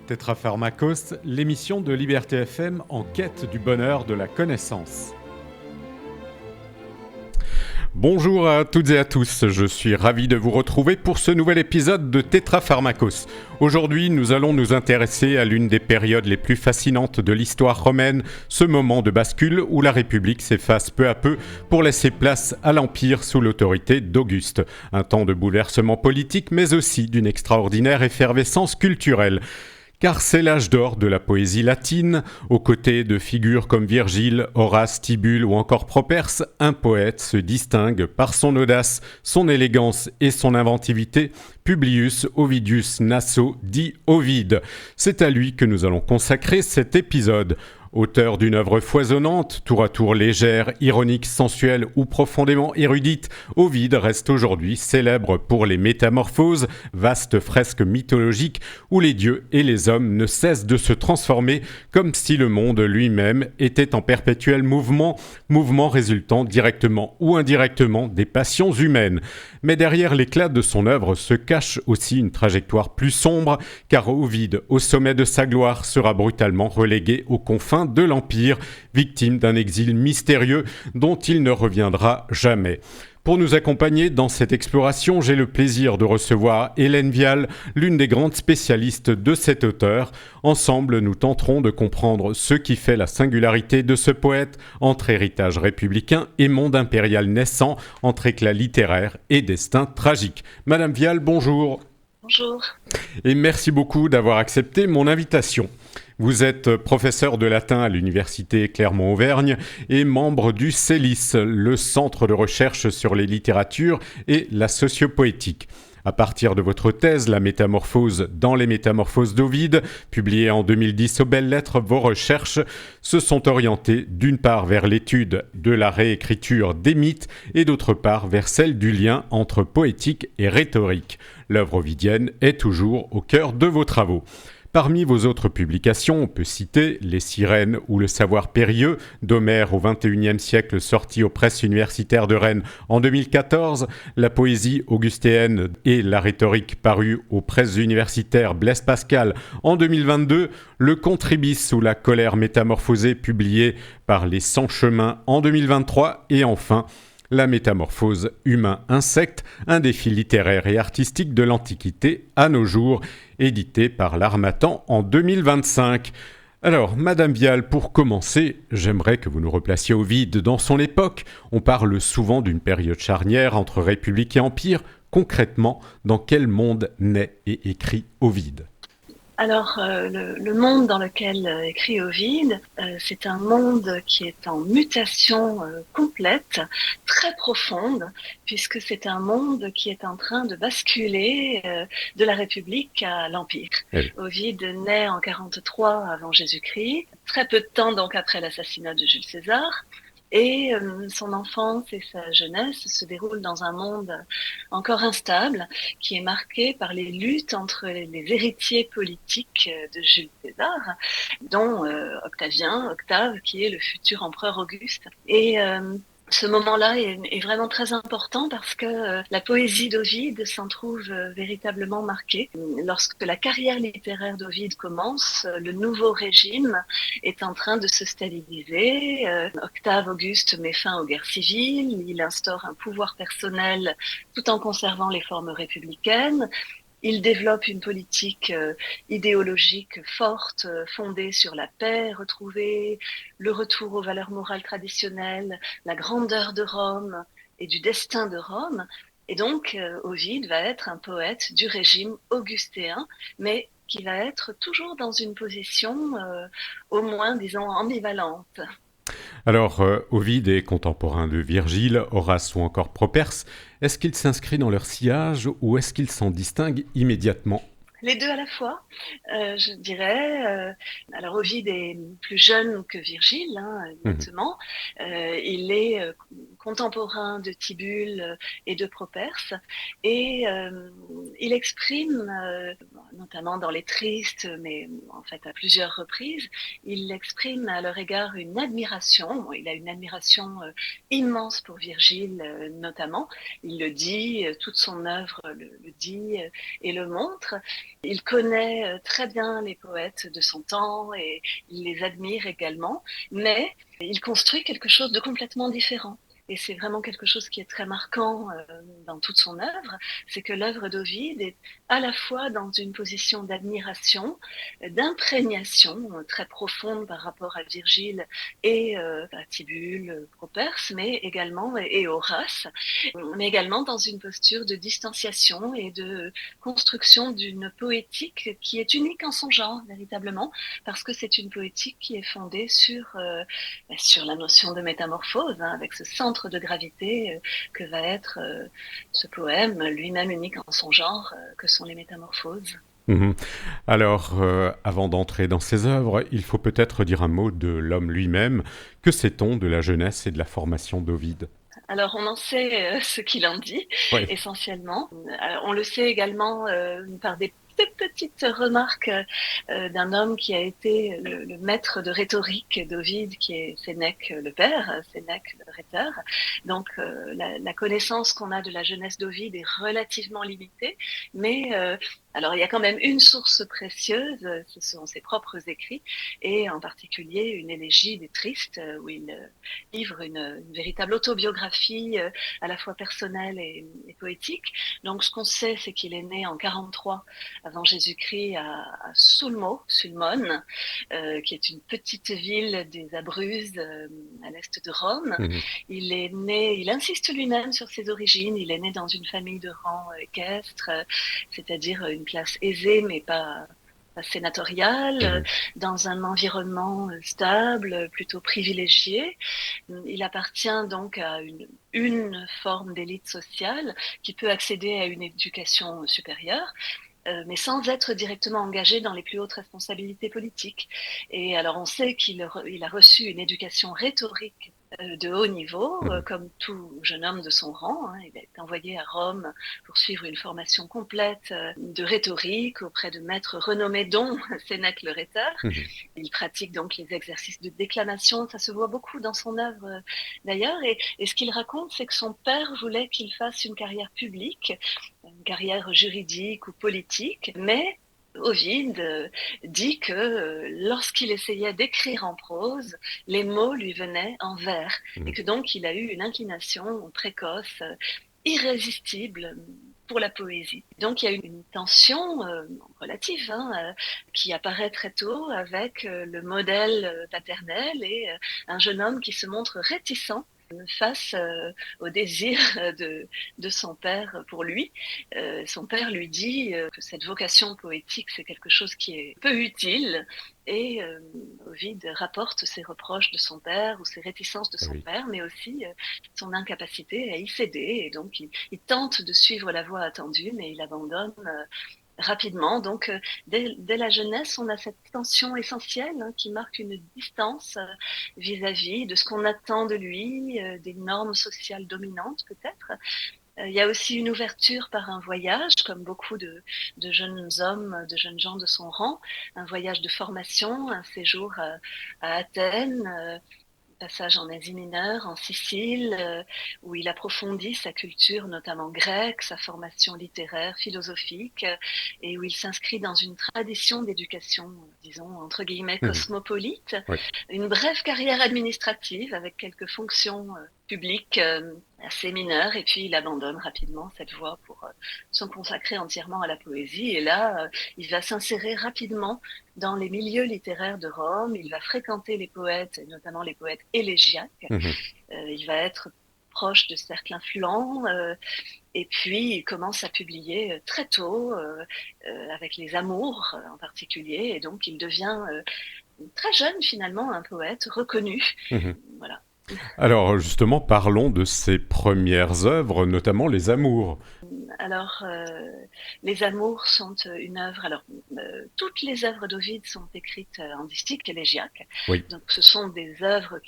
Tétrapharmakos, l'émission de Liberté FM en quête du bonheur de la connaissance. Bonjour à toutes et à tous, je suis ravi de vous retrouver pour ce nouvel épisode de Tétrapharmakos. Aujourd'hui, nous allons nous intéresser à l'une des périodes les plus fascinantes de l'histoire romaine, ce moment de bascule où la République s'efface peu à peu pour laisser place à l'Empire sous l'autorité d'Auguste. Un temps de bouleversement politique, mais aussi d'une extraordinaire effervescence culturelle. Car c'est l'âge d'or de la poésie latine, aux côtés de figures comme Virgile, Horace, Tibulle ou encore Properce, un poète se distingue par son audace, son élégance et son inventivité, Publius Ovidius Naso, dit Ovide. C'est à lui que nous allons consacrer cet épisode. Auteur d'une œuvre foisonnante, tour à tour légère, ironique, sensuelle ou profondément érudite, Ovide reste aujourd'hui célèbre pour les Métamorphoses, vaste fresque mythologique où les dieux et les hommes ne cessent de se transformer comme si le monde lui-même était en perpétuel mouvement résultant directement ou indirectement des passions humaines. Mais derrière l'éclat de son œuvre se cache aussi une trajectoire plus sombre, car Ovide, au sommet de sa gloire, sera brutalement relégué aux confins de l'Empire, victime d'un exil mystérieux dont il ne reviendra jamais. Pour nous accompagner dans cette exploration, j'ai le plaisir de recevoir Hélène Vial, l'une des grandes spécialistes de cet auteur. Ensemble, nous tenterons de comprendre ce qui fait la singularité de ce poète, entre héritage républicain et monde impérial naissant, entre éclat littéraire et destin tragique. Madame Vial, bonjour. Bonjour. Et merci beaucoup d'avoir accepté mon invitation. Vous êtes professeur de latin à l'université Clermont-Auvergne et membre du CELIS, le centre de recherche sur les littératures et la sociopoétique. À partir de votre thèse, La Métamorphose dans les Métamorphoses d'Ovide, publiée en 2010 aux Belles Lettres, vos recherches se sont orientées d'une part vers l'étude de la réécriture des mythes et d'autre part vers celle du lien entre poétique et rhétorique. L'œuvre ovidienne est toujours au cœur de vos travaux. Parmi vos autres publications, on peut citer Les Sirènes ou Le Savoir périlleux d'Homère au XXIe siècle, sorti aux presses universitaires de Rennes en 2014, La poésie augustéenne et la rhétorique paru aux presses universitaires Blaise Pascal en 2022, Le Contribis ou La colère métamorphosée publié par Les 100 chemins en 2023 et enfin La métamorphose humain-insecte, un défi littéraire et artistique de l'Antiquité à nos jours, édité par l'Harmattan en 2025. Alors, Madame Vial, pour commencer, j'aimerais que vous nous replaciez Ovide dans son époque. On parle souvent d'une période charnière entre République et Empire. Concrètement, dans quel monde naît et écrit Ovide ? Alors, le monde dans lequel écrit Ovide, c'est un monde qui est en mutation complète, très profonde, puisque c'est un monde qui est en train de basculer de la République à l'Empire. Oui. Ovide naît en 43 avant Jésus-Christ, très peu de temps donc après l'assassinat de Jules César. Et son enfance et sa jeunesse se déroulent dans un monde encore instable, qui est marqué par les luttes entre les héritiers politiques de Jules César, dont Octave, qui est le futur empereur Auguste. Et ce moment-là est vraiment très important parce que la poésie d'Ovide s'en trouve véritablement marquée. Lorsque la carrière littéraire d'Ovide commence, le nouveau régime est en train de se stabiliser. Octave Auguste met fin aux guerres civiles, il instaure un pouvoir personnel tout en conservant les formes républicaines. Il développe une politique idéologique forte, fondée sur la paix retrouvée, le retour aux valeurs morales traditionnelles, la grandeur de Rome et du destin de Rome. Et donc, Ovide va être un poète du régime augustéen, mais qui va être toujours dans une position au moins, disons, ambivalente. Alors, Ovide est contemporain de Virgile, Horace ou encore Properce. Est-ce qu'il s'inscrit dans leur sillage ou est-ce qu'il s'en distingue immédiatement ? Les deux à la fois, je dirais. Alors Ovide est plus jeune que Virgile, hein, Mhm. nettement. Il est contemporain de Tibulle et de Properce, et il exprime, notamment dans les Tristes, mais en fait à plusieurs reprises, il exprime à leur égard une admiration. Bon, il a une admiration immense pour Virgile, notamment. Il le dit, toute son œuvre le dit et le montre. Il connaît très bien les poètes de son temps et il les admire également, mais il construit quelque chose de complètement différent. Et c'est vraiment quelque chose qui est très marquant dans toute son œuvre, c'est que l'œuvre d'Ovide est à la fois dans une position d'admiration, d'imprégnation très profonde par rapport à Virgile et à Tibulle, Properce, mais également et Horace, mais également dans une posture de distanciation et de construction d'une poétique qui est unique en son genre, véritablement, parce que c'est une poétique qui est fondée sur la notion de métamorphose, hein, avec ce centre de gravité que va être ce poème, lui-même unique en son genre, que sont les métamorphoses. Mhm. Alors, avant d'entrer dans ses œuvres, il faut peut-être dire un mot de l'homme lui-même. Que sait-on de la jeunesse et de la formation d'Ovide? Alors, on en sait ce qu'il en dit, Oui. essentiellement. On le sait également par des petites remarques d'un homme qui a été le maître de rhétorique d'Ovide, qui est Sénèque le père, Sénèque le rhéteur. Donc, la connaissance qu'on a de la jeunesse d'Ovide est relativement limitée, mais alors il y a quand même une source précieuse, ce sont ses propres écrits, et en particulier une élégie des Tristes, où il livre une véritable autobiographie à la fois personnelle et poétique. Donc, ce qu'on sait, c'est qu'il est né en 43 avant Jésus-Christ à Sulmone, qui est une petite ville des Abruzzes à l'est de Rome. Mhm. Il insiste lui-même sur ses origines. Il est né dans une famille de rang équestre, c'est-à-dire une classe aisée, mais pas sénatoriale, Mhm. dans un environnement stable, plutôt privilégié. Il appartient donc à une forme d'élite sociale qui peut accéder à une éducation supérieure, mais sans être directement engagé dans les plus hautes responsabilités politiques. Et alors on sait il a reçu une éducation rhétorique de haut niveau, Mhm. comme tout jeune homme de son rang. Hein. Il a été envoyé à Rome pour suivre une formation complète de rhétorique auprès de maîtres renommés, dont Sénèque le rhéteur. Mhm. Il pratique donc les exercices de déclamation, ça se voit beaucoup dans son œuvre d'ailleurs. Et ce qu'il raconte, c'est que son père voulait qu'il fasse une carrière publique, une carrière juridique ou politique, mais Ovide dit que lorsqu'il essayait d'écrire en prose, les mots lui venaient en vers, et Mhm. que donc il a eu une inclination précoce, irrésistible pour la poésie. Donc il y a eu une tension relative, hein, qui apparaît très tôt avec le modèle paternel et un jeune homme qui se montre réticent face au désir de son père pour lui. Son père lui dit que cette vocation poétique, c'est quelque chose qui est peu utile. Et Ovide rapporte ses reproches de son père ou ses réticences de Ah son oui. père, mais aussi son incapacité à y céder. Et donc, il tente de suivre la voie attendue, mais il abandonne rapidement. Donc, dès la jeunesse, on a cette tension essentielle, hein, qui marque une distance vis-à-vis de ce qu'on attend de lui, des normes sociales dominantes peut-être. Il y a aussi une ouverture par un voyage, comme beaucoup de jeunes hommes, de jeunes gens de son rang, un voyage de formation, un séjour à Athènes, passage en Asie mineure, en Sicile, où il approfondit sa culture, notamment grecque, sa formation littéraire, philosophique, et où il s'inscrit dans une tradition d'éducation, disons, entre guillemets, Mhm. cosmopolite. Oui. Une brève carrière administrative avec quelques fonctions publiques assez mineures, et puis il abandonne rapidement cette voie pour se consacrer entièrement à la poésie. Et là, il va s'insérer rapidement dans les milieux littéraires de Rome, il va fréquenter les poètes, et notamment les poètes élégiaques. Mhm. Il va être proche de cercles influents, et puis il commence à publier très tôt, avec les Amours en particulier, et donc il devient très jeune finalement un poète reconnu. Mhm. Voilà. Alors justement, parlons de ses premières œuvres, notamment Les Amours. Alors, les Amours sont une œuvre. Alors, toutes les œuvres d'Ovide sont écrites en distique élégiaque. Oui. Donc, ce sont des œuvres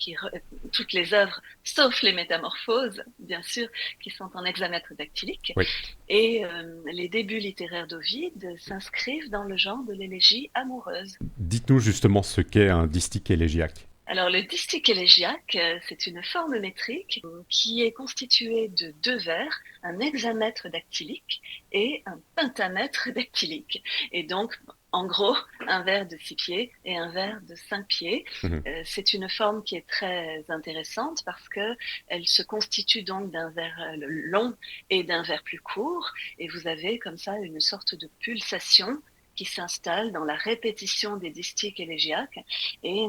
toutes les œuvres, sauf les Métamorphoses, bien sûr, qui sont en hexamètre dactylique. Oui. Et les débuts littéraires d'Ovide s'inscrivent dans le genre de l'élégie amoureuse. Dites-nous justement ce qu'est un distique élégiaque. Alors, le distique élégiaque, c'est une forme métrique qui est constituée de 2 vers, un hexamètre dactylique et un pentamètre dactylique. Et donc, en gros, un vers de 6 pieds et un vers de 5 pieds. Mmh. C'est une forme qui est très intéressante parce que elle se constitue donc d'un vers long et d'un vers plus court. Et vous avez comme ça une sorte de pulsation qui s'installe dans la répétition des distiques élégiaques. Et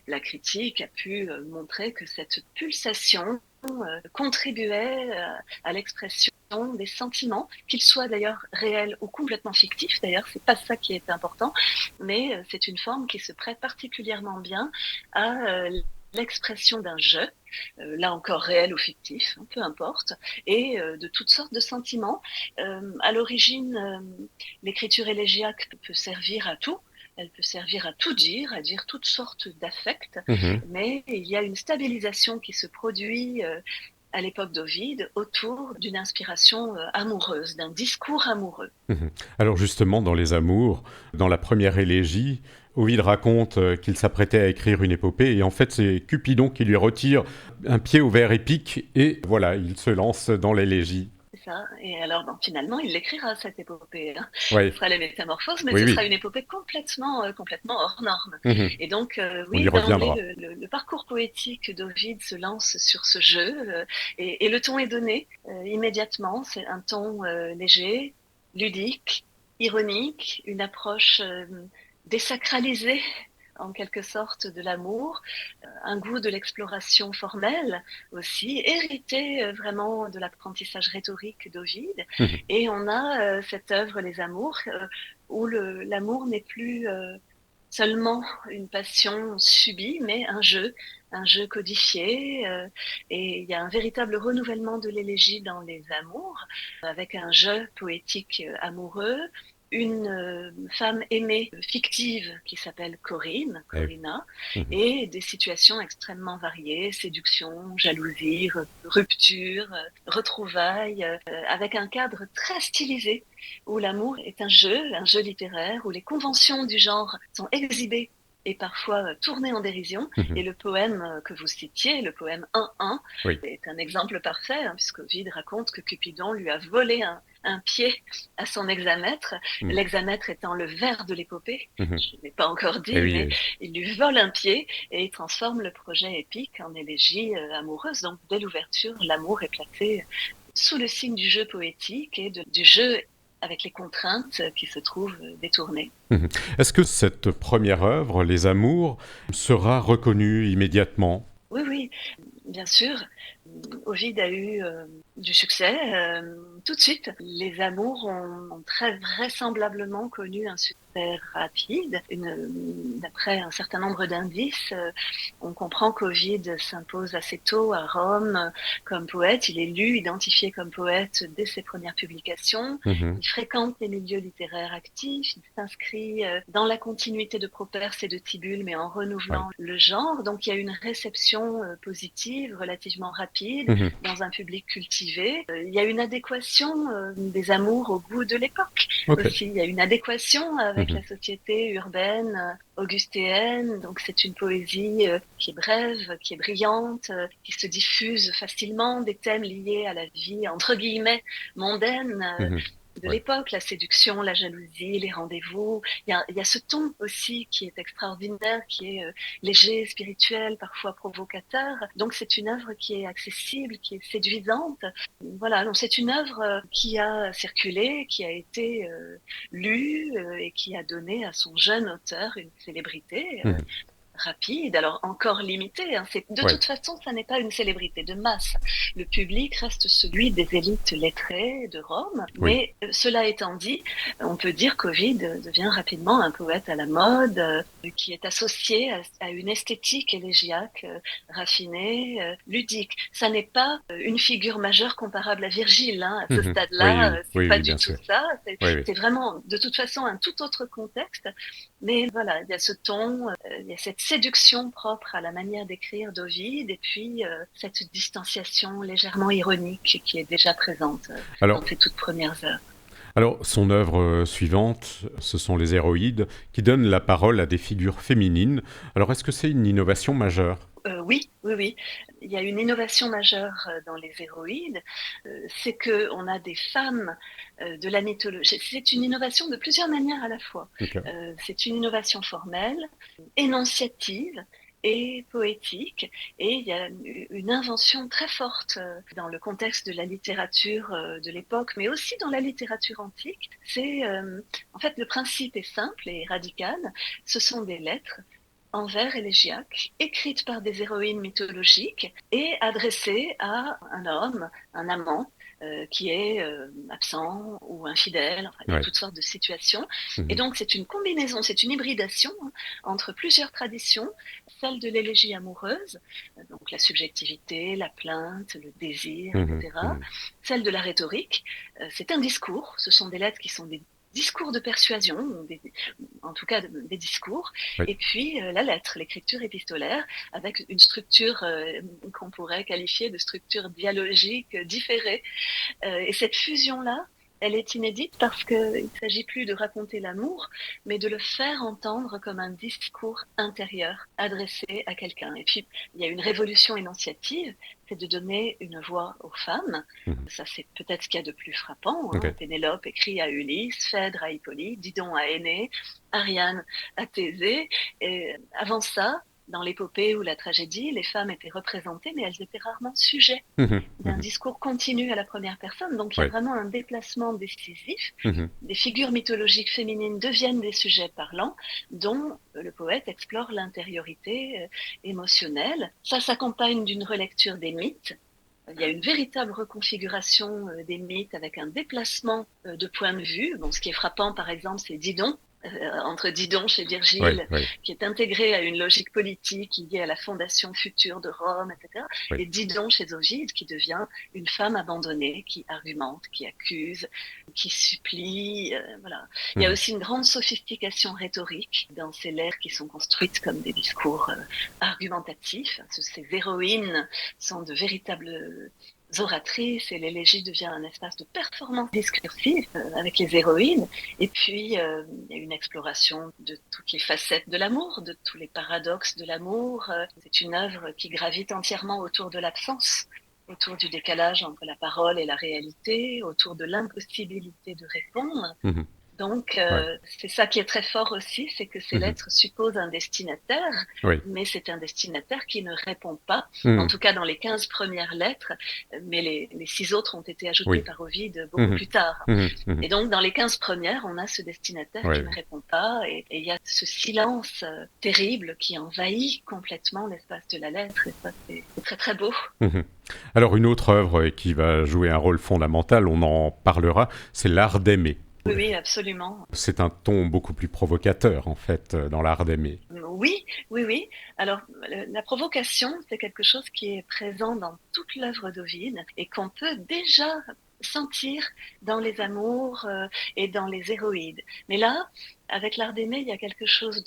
la critique a pu montrer que cette pulsation contribuait à l'expression des sentiments, qu'ils soient d'ailleurs réels ou complètement fictifs. D'ailleurs, c'est pas ça qui est important, mais c'est une forme qui se prête particulièrement bien à l'expression d'un jeu, là encore réel ou fictif, peu importe, et de toutes sortes de sentiments. À l'origine, l'écriture élégiaque peut servir à tout. Elle peut servir à tout dire, à dire toutes sortes d'affects, Mmh. mais il y a une stabilisation qui se produit à l'époque d'Ovide autour d'une inspiration amoureuse, d'un discours amoureux. Mmh. Alors justement, dans les Amours, dans la première élégie, Ovide raconte qu'il s'apprêtait à écrire une épopée et en fait c'est Cupidon qui lui retire un pied au vers épique et voilà, il se lance dans l'élégie. C'est ça. Et alors, finalement, il l'écrira, cette épopée. Ouais. Ce sera les Métamorphoses, mais Oui, ce oui. sera une épopée complètement hors norme. Mmh. Et donc, On y oui, d'emblée, reviendra. le parcours poétique d'Ovide se lance sur ce jeu, et le ton est donné immédiatement. C'est un ton léger, ludique, ironique, une approche désacralisée en quelque sorte de l'amour, un goût de l'exploration formelle aussi, hérité vraiment de l'apprentissage rhétorique d'Ovide. Mmh. Et on a cette œuvre, Les Amours, où l'amour n'est plus seulement une passion subie, mais un jeu codifié. Et il y a un véritable renouvellement de l'élégie dans Les Amours, avec un jeu poétique amoureux, une femme aimée fictive qui s'appelle Corinne, Eh oui. Corinna, Mmh. et des situations extrêmement variées, séduction, jalousie, rupture, retrouvailles, avec un cadre très stylisé où l'amour est un jeu littéraire, où les conventions du genre sont exhibées et parfois tournées en dérision. Mmh. Et le poème que vous citiez, le poème 1-1, Oui. est un exemple parfait, puisque Ovide raconte que Cupidon lui a volé un pied à son hexamètre, Mmh. l'hexamètre étant le vers de l'épopée. Mmh. Je ne l'ai pas encore dit, Eh oui, mais il lui vole un pied et il transforme le projet épique en élégie amoureuse. Donc, dès l'ouverture, l'amour est placé sous le signe du jeu poétique et du jeu avec les contraintes qui se trouvent détournées. Mmh. Est-ce que cette première œuvre, Les Amours, sera reconnue immédiatement? Oui, oui, bien sûr. Ovide a eu du succès tout de suite. Les Amours ont très vraisemblablement connu un succès rapide. D'après un certain nombre d'indices, on comprend qu'Ovide s'impose assez tôt à Rome comme poète. Il est lu, identifié comme poète dès ses premières publications. Mmh. Il fréquente les milieux littéraires actifs. Il s'inscrit dans la continuité de Properce et de Tibulle, mais en renouvelant le genre. Donc il y a une réception positive, relativement rapide, Mmh. dans un public cultivé. Il y a une adéquation des Amours au goût de l'époque Ok. aussi. Il y a une adéquation avec Mmh. la société urbaine augustéenne. Donc c'est une poésie qui est brève, qui est brillante, qui se diffuse facilement, des thèmes liés à la vie, entre guillemets, mondaine Mmh. de Ouais. l'époque, la séduction, la jalousie, les rendez-vous. Il y a ce ton aussi qui est extraordinaire, qui est léger, spirituel, parfois provocateur. Donc c'est une œuvre qui est accessible, qui est séduisante. Voilà, donc c'est une œuvre qui a circulé, qui a été lue et qui a donné à son jeune auteur une célébrité. Mmh. rapide, alors encore limité. Hein. De Ouais. toute façon, ça n'est pas une célébrité de masse. Le public reste celui des élites lettrées de Rome. Oui. Mais cela étant dit, on peut dire qu'Ovide devient rapidement un poète à la mode, qui est associé à une esthétique élégiaque, raffinée, ludique. Ça n'est pas une figure majeure comparable à Virgile. Hein. À ce Mhm. Oui, stade-là, oui, c'est oui, pas oui, du bien tout sûr. ça. Oui, oui. C'est vraiment, de toute façon, un tout autre contexte. Mais voilà, il y a ce ton, il y a cette séduction propre à la manière d'écrire d'Ovide, et puis cette distanciation légèrement ironique qui est déjà présente dans Alors, ses toutes premières heures. alors, son œuvre suivante, ce sont les héroïdes, qui donnent la parole à des figures féminines. Alors, est-ce que c'est une innovation majeure? Oui, oui, oui. Il y a une innovation majeure dans les héroïdes, c'est que on a des femmes de la mythologie. C'est une innovation de plusieurs manières à la fois. Ok. C'est une innovation formelle, énonciative et poétique, et il y a une invention très forte dans le contexte de la littérature de l'époque, mais aussi dans la littérature antique. En fait, le principe est simple et radical. Ce sont des lettres en vers élégiaque, écrite par des héroïnes mythologiques et adressée à un homme, un amant, qui est absent ou infidèle. Enfin, il y a Ouais. toutes sortes de situations. Et Mhm. donc, c'est une combinaison, c'est une hybridation entre plusieurs traditions, celle de l'élégie amoureuse, donc la subjectivité, la plainte, le désir, Mhm. etc. Mhm. Celle de la rhétorique, c'est un discours, ce sont des lettres qui sont des discours de persuasion, en tout cas des discours, Oui. et puis la lettre, l'écriture épistolaire, avec une structure qu'on pourrait qualifier de structure dialogique différée. Et cette fusion-là, elle est inédite parce qu'il ne s'agit plus de raconter l'amour, mais de le faire entendre comme un discours intérieur adressé à quelqu'un. Et puis, il y a une révolution énonciative, c'est de donner une voix aux femmes. Mhm. Ça, c'est peut-être ce qu'il y a de plus frappant. Ok. Hein. Pénélope écrit à Ulysse, Phèdre à Hippolyte, Didon à Énée, Ariane à Thésée. Et avant ça, dans l'épopée ou la tragédie, les femmes étaient représentées, mais elles étaient rarement sujets Mhm. d'un Mhm. discours continu à la première personne. Donc il y a Ouais. vraiment un déplacement décisif. Mhm. Des figures mythologiques féminines deviennent des sujets parlants dont le poète explore l'intériorité émotionnelle. Ça s'accompagne d'une relecture des mythes. Il y a une véritable reconfiguration des mythes avec un déplacement de point de vue. Bon, ce qui est frappant, par exemple, c'est Didon, entre Didon chez Ouais. Virgile, Ouais. qui est intégré à une logique politique liée à la fondation future de Rome, etc. Ouais. Et Didon chez Ovide, qui devient une femme abandonnée, qui argumente, qui accuse, qui supplie. Voilà. Il y a Mhm. aussi une grande sophistication rhétorique dans ces lettres qui sont construites comme des discours argumentatifs. Ces héroïnes sont de véritables oratrices et l'élégie devient un espace de performance discursive avec les héroïnes. Et puis, il y a une exploration de toutes les facettes de l'amour, de tous les paradoxes de l'amour. C'est une œuvre qui gravite entièrement autour de l'absence, autour du décalage entre la parole et la réalité, autour de l'impossibilité de répondre. Mhm. Donc, Ouais. c'est ça qui est très fort aussi, c'est que ces Mhm. lettres supposent un destinataire, Oui. mais c'est un destinataire qui ne répond pas, en Mhm. tout cas dans les 15 premières lettres, mais les 6 autres ont été ajoutées Oui. par Ovide beaucoup Mhm. plus tard. Mhm. Mhm. Et donc, dans les 15 premières, on a ce destinataire Ouais, qui ne ouais. répond pas, et il y a ce silence terrible qui envahit complètement l'espace de la lettre, et ça, c'est très très beau. Mhm. Alors, une autre œuvre qui va jouer un rôle fondamental, on en parlera, c'est l'art d'aimer. Oui, oui, absolument. C'est un ton beaucoup plus provocateur, en fait, dans l'art d'aimer. Oui, oui, oui. Alors, la provocation, c'est quelque chose qui est présent dans toute l'œuvre d'Ovide et qu'on peut déjà sentir dans les amours et dans les héroïdes. Mais là, avec l'art d'aimer, il y a quelque chose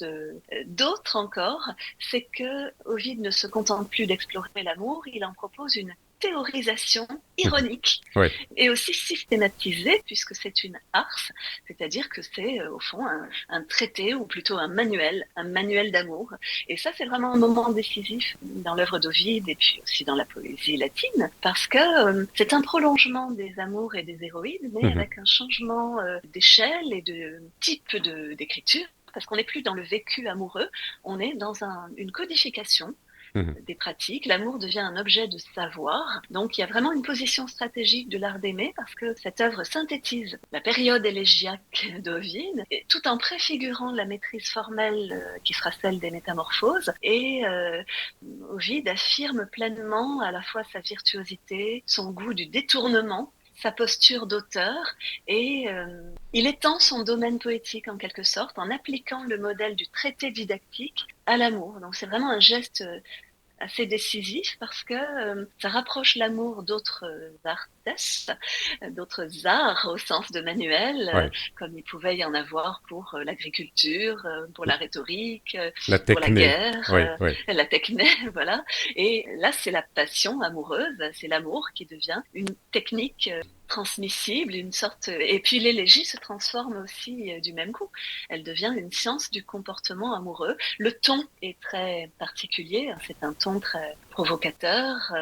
d'autre encore, c'est que Ovide ne se contente plus d'explorer l'amour, il en propose une théorisation Mhm. ironique Ouais. et aussi systématisée, puisque c'est une ars, c'est-à-dire que c'est au fond un traité ou plutôt un manuel d'amour. Et ça, c'est vraiment un moment décisif dans l'œuvre d'Ovide et puis aussi dans la poésie latine, parce que c'est un prolongement des amours et des héroïdes, mais Mhm. avec un changement d'échelle et de type d'écriture, parce qu'on n'est plus dans le vécu amoureux, on est dans une codification Mhm. des pratiques. L'amour devient un objet de savoir. Donc il y a vraiment une position stratégique de l'art d'aimer parce que cette œuvre synthétise la période élégiaque d'Ovide, tout en préfigurant la maîtrise formelle qui sera celle des métamorphoses. Et Ovide affirme pleinement à la fois sa virtuosité, son goût du détournement, sa posture d'auteur, et il étend son domaine poétique en quelque sorte en appliquant le modèle du traité didactique à l'amour. Donc c'est vraiment un geste assez décisif parce que ça rapproche l'amour d'autres artes, d'autres arts au sens de Manuel, Ouais. comme il pouvait y en avoir pour l'agriculture, pour la rhétorique, La pour la techné. guerre, Oui, oui. la techné, voilà. Et là, c'est la passion amoureuse, c'est l'amour qui devient une technique transmissible, une sorte. Et puis l'élégie se transforme aussi du même coup. Elle devient une science du comportement amoureux. Le ton est très particulier, c'est un ton très provocateur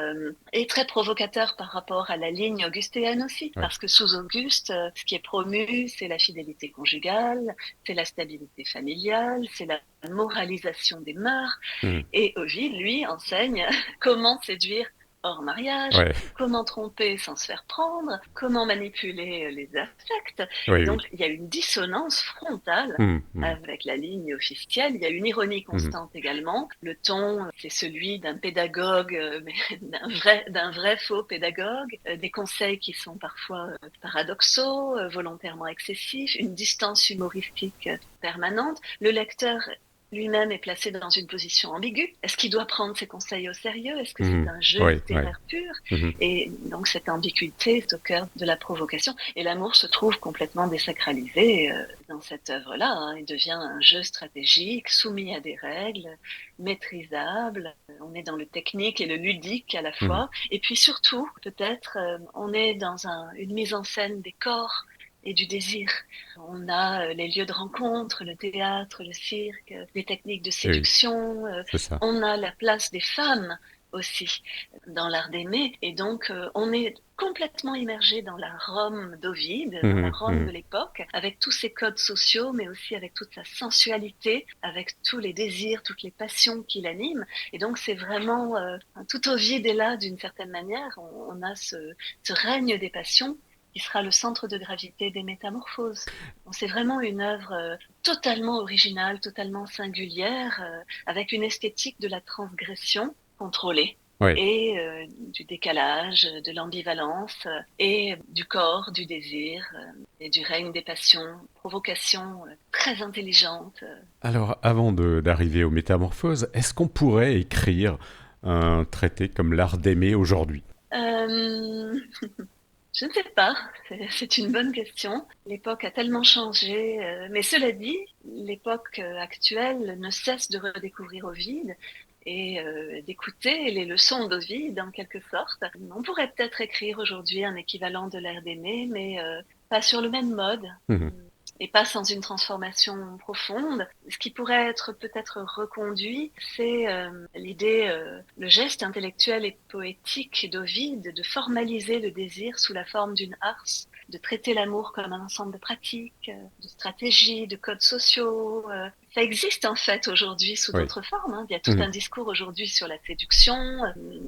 et très provocateur par rapport à la ligne augustéenne aussi, Ouais. parce que sous Auguste, ce qui est promu, c'est la fidélité conjugale, c'est la stabilité familiale, c'est la moralisation des mœurs. Mhm. Et Ovide, lui, enseigne comment séduire hors mariage, Ouais. comment tromper sans se faire prendre, comment manipuler les affects. Et Oui, oui. donc, il y a une dissonance frontale Mhm. Mhm. avec la ligne officielle. Il y a une ironie Mhm. constante également. Le ton, c'est celui d'un pédagogue, mais d'un vrai faux pédagogue. Des conseils qui sont parfois paradoxaux, volontairement excessifs, une distance humoristique permanente. Le lecteur lui-même est placé dans une position ambiguë. Est-ce qu'il doit prendre ses conseils au sérieux? Est-ce que c'est Mhm. un jeu Oui, oui. littéraire pur? Mhm. Et donc cette ambiguïté est au cœur de la provocation. Et l'amour se trouve complètement désacralisé dans cette œuvre-là. Hein. Il devient un jeu stratégique, soumis à des règles, maîtrisable. On est dans le technique et le ludique à la Mhm. fois. Et puis surtout, peut-être, on est dans une mise en scène des corps et du désir. On a les lieux de rencontre, le théâtre, le cirque, les techniques de Et oui, séduction. c'est ça. On a la place des femmes aussi dans l'art d'aimer. Et donc, on est complètement immergé dans la Rome d'Ovide, dans la Mhm. Rome de Mhm. l'époque, avec tous ses codes sociaux, mais aussi avec toute sa sensualité, avec tous les désirs, toutes les passions qui l'animent. Et donc, c'est vraiment, tout Ovide est là d'une certaine manière. On a ce règne des passions qui sera le centre de gravité des métamorphoses. Donc, c'est vraiment une œuvre totalement originale, totalement singulière, avec une esthétique de la transgression contrôlée Ouais. et du décalage, de l'ambivalence et du corps, du désir et du règne des passions, provocation très intelligente. Alors, avant d'arriver aux métamorphoses, est-ce qu'on pourrait écrire un traité comme l'art d'aimer aujourd'hui? Euh, Je ne sais pas, c'est une bonne question. L'époque a tellement changé, mais cela dit, l'époque actuelle ne cesse de redécouvrir Ovide et d'écouter les leçons d'Ovide en quelque sorte. On pourrait peut-être écrire aujourd'hui un équivalent de l'ère d'aimer, mais pas sur le même mode. Mhm. Et pas sans une transformation profonde. Ce qui pourrait être peut-être reconduit, c'est l'idée, le geste intellectuel et poétique d'Ovide de formaliser le désir sous la forme d'une ars, de traiter l'amour comme un ensemble de pratiques, de stratégies, de codes sociaux. Ça existe en fait aujourd'hui sous Oui. d'autres formes. Hein. Il y a tout Mhm. un discours aujourd'hui sur la séduction.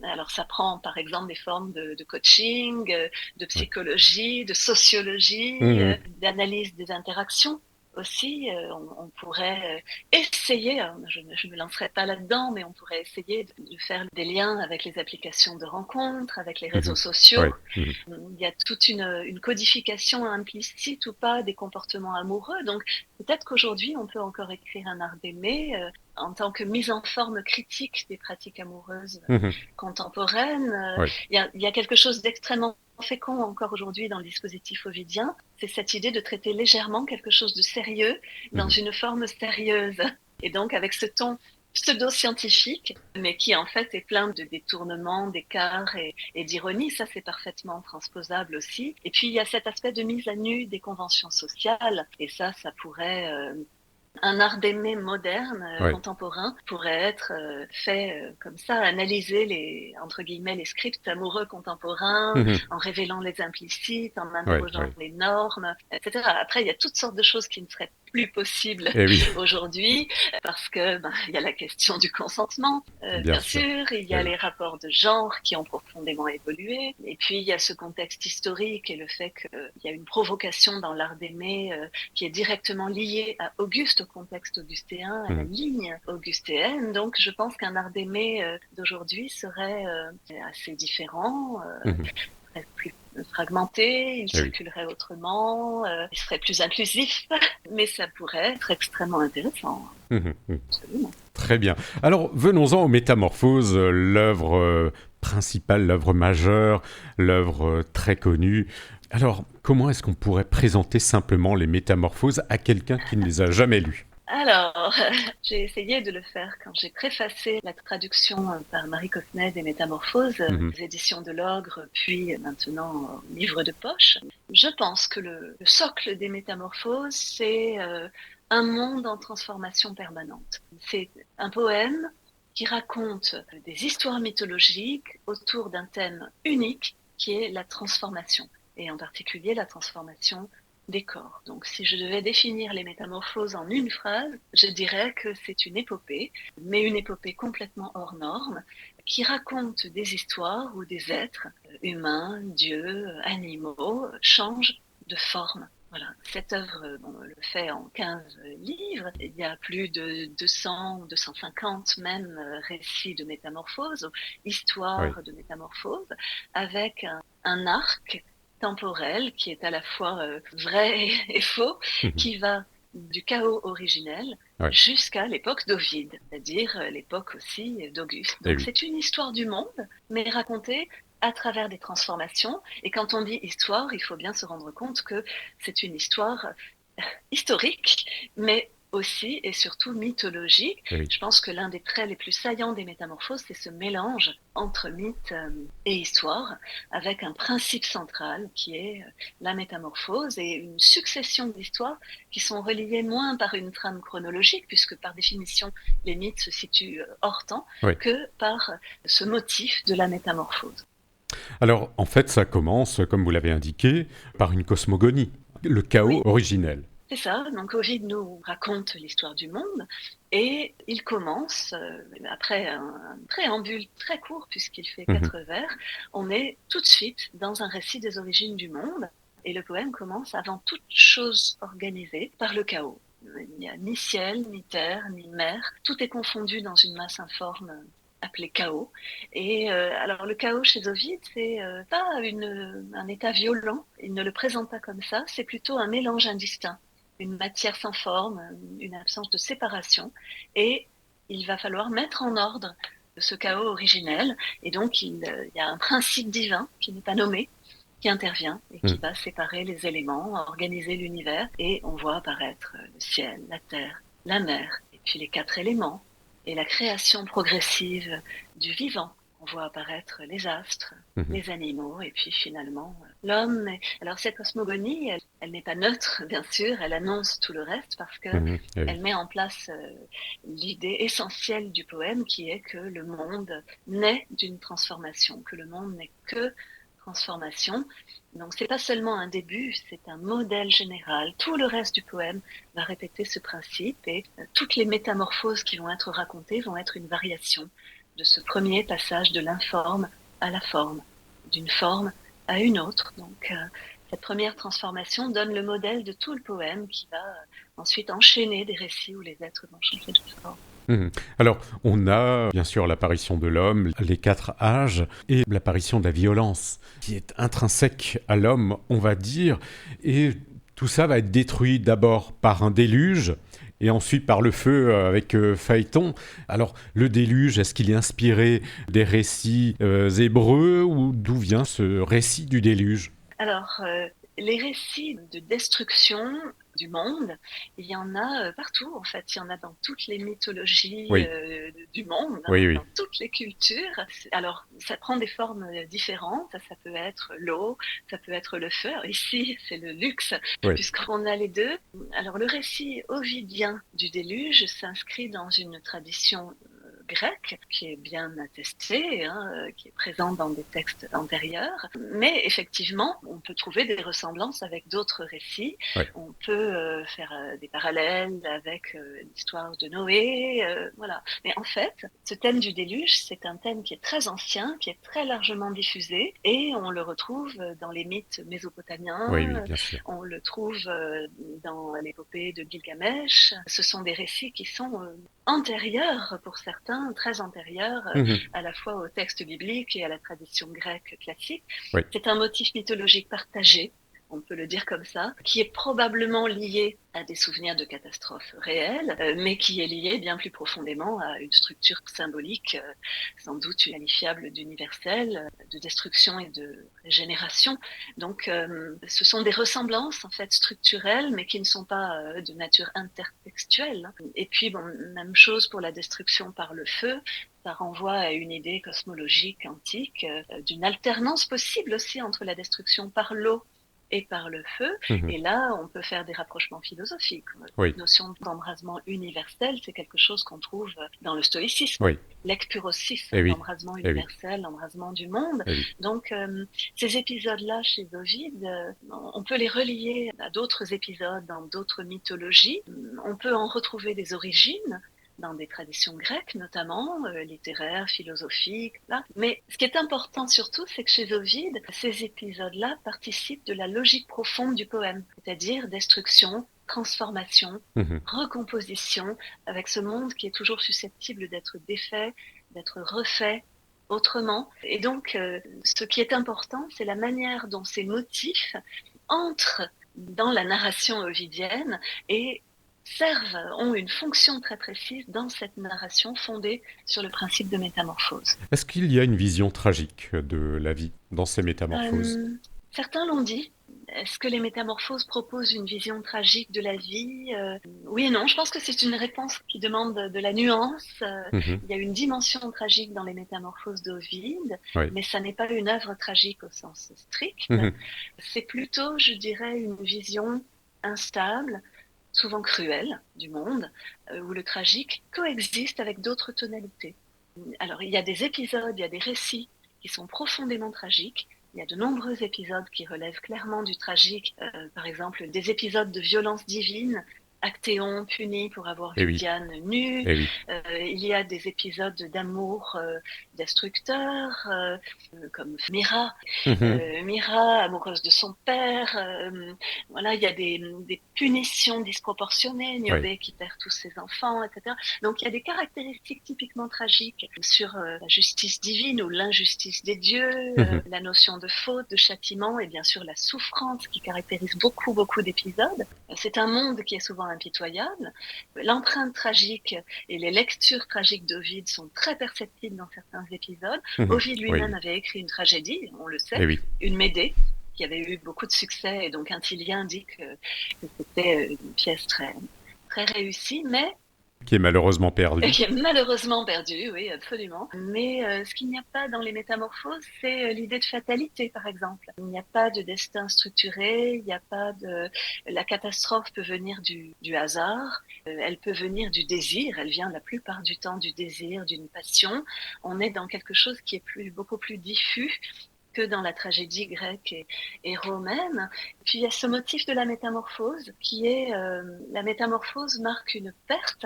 Alors ça prend par exemple des formes de coaching, de Ouais. psychologie, de sociologie, Mhm. d'analyse des interactions aussi. On pourrait essayer, je ne me lancerai pas là-dedans, mais on pourrait essayer de faire des liens avec les applications de rencontres, avec les réseaux Mhm. sociaux. Ouais. Mhm. Il y a toute une codification implicite ou pas des comportements amoureux. Donc peut-être qu'aujourd'hui, on peut encore écrire un art d'aimer en tant que mise en forme critique des pratiques amoureuses Mhm. contemporaines. Ouais. Il y a quelque chose d'extrêmement fécond encore aujourd'hui dans le dispositif ovidien, c'est cette idée de traiter légèrement quelque chose de sérieux dans Mhm. une forme sérieuse. Et donc avec ce ton pseudo-scientifique, mais qui en fait est plein de détournements, d'écarts et d'ironie. Ça, c'est parfaitement transposable aussi. Et puis, il y a cet aspect de mise à nu des conventions sociales. Et ça pourrait un art d'aimer moderne, Ouais. contemporain, pourrait être fait comme ça, analyser les, entre guillemets, les scripts amoureux contemporains, Mhm. en révélant les implicites, en Ouais. interrogeant Ouais. les normes, etc. Après, il y a toutes sortes de choses qui ne seraient plus possible Eh oui, aujourd'hui parce que il y a la question du consentement, bien bien sûr. sûr, il y Eh a oui. les rapports de genre qui ont profondément évolué, et puis il y a ce contexte historique et le fait qu'il y a une provocation dans l'art d'aimer qui est directement liée à Auguste, au contexte augustéen, à la Mhm, ligne augustéenne. Donc je pense qu'un art d'aimer d'aujourd'hui serait assez différent, mhm. serait plus fragmenté, il Eh oui. circulerait autrement, il serait plus inclusif, mais ça pourrait être extrêmement intéressant, Mhm, mhm. absolument. Très bien. Alors, venons-en aux Métamorphoses, l'œuvre principale, l'œuvre majeure, l'œuvre très connue. Alors, comment est-ce qu'on pourrait présenter simplement les Métamorphoses à quelqu'un qui ne les a jamais lues? Alors, j'ai essayé de le faire quand j'ai préfacé la traduction par Marie Cossnet des Métamorphoses, Mhm, des éditions de l'Ogre, puis maintenant livre de poche. Je pense que le socle des Métamorphoses, c'est un monde en transformation permanente. C'est un poème qui raconte des histoires mythologiques autour d'un thème unique qui est la transformation, et en particulier la transformation des corps. Donc, si je devais définir les métamorphoses en une phrase, je dirais que c'est une épopée, mais une épopée complètement hors norme, qui raconte des histoires où des êtres humains, dieux, animaux changent de forme. Voilà, cette œuvre on le fait en 15 livres. Il y a plus de 200 ou 250 même récits de métamorphoses, oui. histoires de métamorphoses, avec un arc temporel qui est à la fois vrai et faux, Mhm, qui va du chaos originel ouais. jusqu'à l'époque d'Ovide, c'est-à-dire l'époque aussi d'Auguste. Eh Donc oui. c'est une histoire du monde, mais racontée à travers des transformations. Et quand on dit histoire, il faut bien se rendre compte que c'est une histoire historique, mais aussi et surtout mythologique. Eh oui. Je pense que l'un des traits les plus saillants des métamorphoses, c'est ce mélange entre mythe et histoire, avec un principe central qui est la métamorphose et une succession d'histoires qui sont reliées moins par une trame chronologique, puisque par définition les mythes se situent hors temps, Oui. que par ce motif de la métamorphose. Alors, en fait, ça commence, comme vous l'avez indiqué, par une cosmogonie, le chaos Oui, originel. c'est ça. Donc Ovid nous raconte l'histoire du monde et il commence, après un préambule très court puisqu'il fait Mhm, 4 vers, on est tout de suite dans un récit des origines du monde et le poème commence avant toute chose organisée par le chaos. Il n'y a ni ciel, ni terre, ni mer. Tout est confondu dans une masse informe appelée chaos. Et alors le chaos chez Ovid, c'est pas un état violent. Il ne le présente pas comme ça. C'est plutôt un mélange indistinct, une matière sans forme, une absence de séparation, et il va falloir mettre en ordre ce chaos originel, et donc il y a un principe divin qui n'est pas nommé, qui intervient et qui mhm. va séparer les éléments, organiser l'univers, et on voit apparaître le ciel, la terre, la mer, et puis les 4 éléments, et la création progressive du vivant. On voit apparaître les astres, Mhm, les animaux, et puis finalement l'homme. Alors cette cosmogonie, elle n'est pas neutre, bien sûr, elle annonce tout le reste parce que mhm, eh oui. elle met en place l'idée essentielle du poème qui est que le monde naît d'une transformation, que le monde n'est que transformation. Donc c'est pas seulement un début, c'est un modèle général. Tout le reste du poème va répéter ce principe et toutes les métamorphoses qui vont être racontées vont être une variation de ce premier passage de l'informe à la forme, d'une forme à une autre. Donc cette première transformation donne le modèle de tout le poème qui va ensuite enchaîner des récits où les êtres vont changer de forme. Mhm. Alors, on a bien sûr l'apparition de l'homme, les 4 âges, et l'apparition de la violence, qui est intrinsèque à l'homme, on va dire, et tout ça va être détruit d'abord par un déluge, et ensuite par le feu avec Phaéton. Alors, le déluge, est-ce qu'il est inspiré des récits hébreux, ou d'où vient ce récit du déluge? Alors, les récits de destruction du monde, il y en a partout, en fait. Il y en a dans toutes les mythologies Oui, du monde, oui, dans oui. toutes les cultures. Alors, ça prend des formes différentes. Ça peut être l'eau, ça peut être le feu. Alors, ici, c'est le luxe, Oui. puisqu'on a les deux. Alors, le récit ovidien du déluge s'inscrit dans une tradition grec, qui est bien attesté, qui est présent dans des textes antérieurs. Mais effectivement, on peut trouver des ressemblances avec d'autres récits. Ouais. On peut faire des parallèles avec l'histoire de Noé. Voilà. Mais en fait, ce thème du déluge, c'est un thème qui est très ancien, qui est très largement diffusé, et on le retrouve dans les mythes mésopotamiens, Oui, bien sûr. on le trouve dans l'épopée de Gilgamesh. Ce sont des récits qui sont antérieurs pour certains, très antérieurs Mhm. à la fois au texte biblique et à la tradition grecque classique. Oui. C'est un motif mythologique partagé, on peut le dire comme ça, qui est probablement lié à des souvenirs de catastrophes réelles, mais qui est lié bien plus profondément à une structure symbolique, sans doute qualifiable d'universelle, de destruction et de régénération. Donc, ce sont des ressemblances en fait structurelles, mais qui ne sont pas de nature intertextuelle. Et puis, bon, même chose pour la destruction par le feu. Ça renvoie à une idée cosmologique antique, d'une alternance possible aussi entre la destruction par l'eau et par le feu. Mhm. Et là, on peut faire des rapprochements philosophiques. Oui. La notion d'embrasement universel, c'est quelque chose qu'on trouve dans le stoïcisme, Oui. l'ekpurosis, Eh oui. l'embrasement Eh oui. universel, l'embrasement du monde. Eh oui. Donc, ces épisodes-là chez Ovide, on peut les relier à d'autres épisodes dans d'autres mythologies. On peut en retrouver des origines dans des traditions grecques, notamment littéraires, philosophiques. Là. Mais ce qui est important surtout, c'est que chez Ovide, ces épisodes-là participent de la logique profonde du poème, c'est-à-dire destruction, transformation, Mhm. recomposition, avec ce monde qui est toujours susceptible d'être défait, d'être refait autrement. Et donc, ce qui est important, c'est la manière dont ces motifs entrent dans la narration ovidienne et ont une fonction très précise dans cette narration fondée sur le principe de métamorphose. Est-ce qu'il y a une vision tragique de la vie dans ces métamorphoses? Certains l'ont dit. Est-ce que les métamorphoses proposent une vision tragique de la vie? Oui et non. Je pense que c'est une réponse qui demande de la nuance. Mhm. Il y a une dimension tragique dans les métamorphoses d'Ovide, Oui. mais ça n'est pas une œuvre tragique au sens strict. Mhm. C'est plutôt, je dirais, une vision instable, souvent cruelle du monde, où le tragique coexiste avec d'autres tonalités. Alors, il y a des épisodes, il y a des récits qui sont profondément tragiques. Il y a de nombreux épisodes qui relèvent clairement du tragique. Par exemple, des épisodes de violence divine. Actéon puni pour avoir Eh vu oui. Diane nue. Eh oui. Il y a des épisodes d'amour destructeur, comme Mira. Mhm. Mira, amoureuse de son père. Voilà, il y a des punitions disproportionnées. Oui. Niobé qui perd tous ses enfants, etc. Donc il y a des caractéristiques typiquement tragiques sur la justice divine ou l'injustice des dieux, Mhm. la notion de faute, de châtiment et bien sûr la souffrance qui caractérise beaucoup, beaucoup d'épisodes. C'est un monde qui est souvent impitoyable. L'empreinte tragique et les lectures tragiques d'Ovide sont très perceptibles dans certains épisodes. Mhm. Ovide Oui, lui-même oui. avait écrit une tragédie, on le sait, Eh oui. une Médée, qui avait eu beaucoup de succès, et donc un Tilien dit que c'était une pièce très, très réussie, mais Qui est malheureusement perdu. qui est malheureusement perdu, oui, absolument. Mais ce qu'il n'y a pas dans les métamorphoses, c'est l'idée de fatalité, par exemple. Il n'y a pas de destin structuré, il n'y a pas de... La catastrophe peut venir du hasard, elle peut venir du désir, elle vient la plupart du temps du désir, d'une passion. On est dans quelque chose qui est beaucoup plus diffus que dans la tragédie grecque et romaine. Puis il y a ce motif de la métamorphose qui est... la métamorphose marque une perte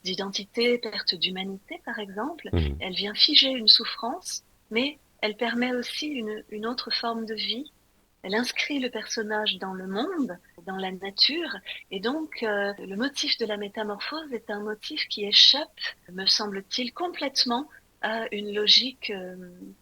d'identité, perte d'humanité, par exemple. Mhm. Elle vient figer une souffrance, mais elle permet aussi une autre forme de vie. Elle inscrit le personnage dans le monde, dans la nature, et donc le motif de la métamorphose est un motif qui échappe, me semble-t-il, complètement à une logique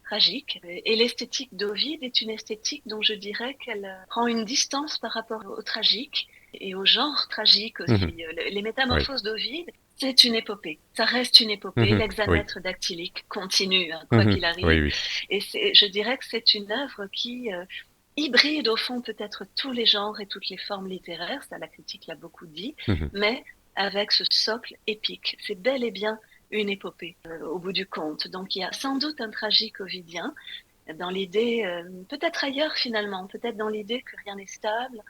tragique. Et l'esthétique d'Ovide est une esthétique dont je dirais qu'elle prend une distance par rapport au tragique et au genre tragique aussi. Mhm. Les Oui. métamorphoses d'Ovide, c'est une épopée. Ça reste une épopée. Mhm. Oui. L'hexamètre dactylique continue, quoi Mhm. qu'il Oui, arrive. oui. Et je dirais que c'est une œuvre qui hybride au fond peut-être tous les genres et toutes les formes littéraires, ça la critique l'a beaucoup dit, Mhm. mais avec ce socle épique. C'est bel et bien une épopée au bout du compte. Donc il y a sans doute un tragique ovidien dans l'idée, peut-être ailleurs finalement, peut-être dans l'idée que rien n'est stable,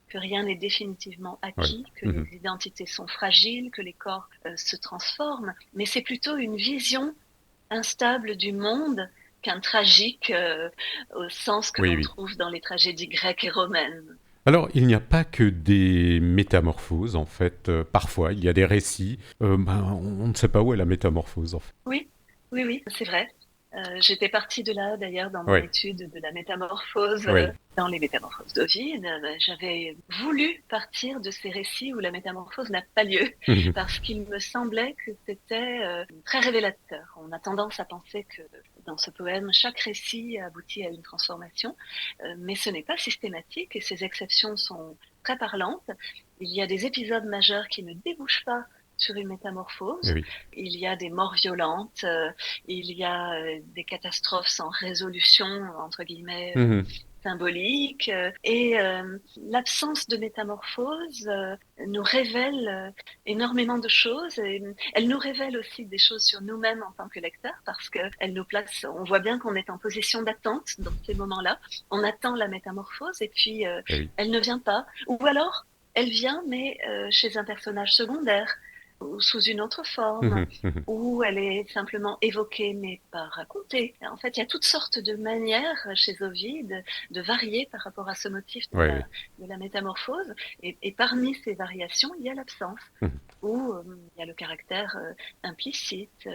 que rien n'est définitivement Oui. acquis, que Mhm. les identités sont fragiles, que les corps se transforment, mais c'est plutôt une vision instable du monde qu'un tragique au sens que Oui, l'on oui. trouve dans les tragédies grecques et romaines. Alors, il n'y a pas que des métamorphoses, en fait. Parfois, il y a des récits. On ne sait pas où est la métamorphose, en fait. Oui, oui, oui, c'est vrai. J'étais partie de là d'ailleurs dans mon Oui, étude de la métamorphose, oui. dans les métamorphoses d'Ovide. J'avais voulu partir de ces récits où la métamorphose n'a pas lieu Mhm. parce qu'il me semblait que c'était très révélateur. On a tendance à penser que dans ce poème, chaque récit aboutit à une transformation, mais ce n'est pas systématique et ces exceptions sont très parlantes. Il y a des épisodes majeurs qui ne débouchent pas sur une Eh métamorphose. oui. Il y a des morts violentes, il y a des catastrophes sans résolution, entre guillemets, Mhm. symboliques, et l'absence de métamorphose nous révèle énormément de choses. Et elle nous révèle aussi des choses sur nous-mêmes en tant que lecteurs, parce qu'elle nous place, on voit bien qu'on est en position d'attente dans ces moments-là. On attend la métamorphose et puis Eh oui. elle ne vient pas. Ou alors, elle vient, mais chez un personnage secondaire ou sous une autre forme, Mhm. Mhm. où elle est simplement évoquée mais pas racontée. En fait, il y a toutes sortes de manières chez Ovide de varier par rapport à ce motif Oui, oui. de la métamorphose. Et parmi ces variations, il y a l'absence, Mhm. où il y a le caractère implicite,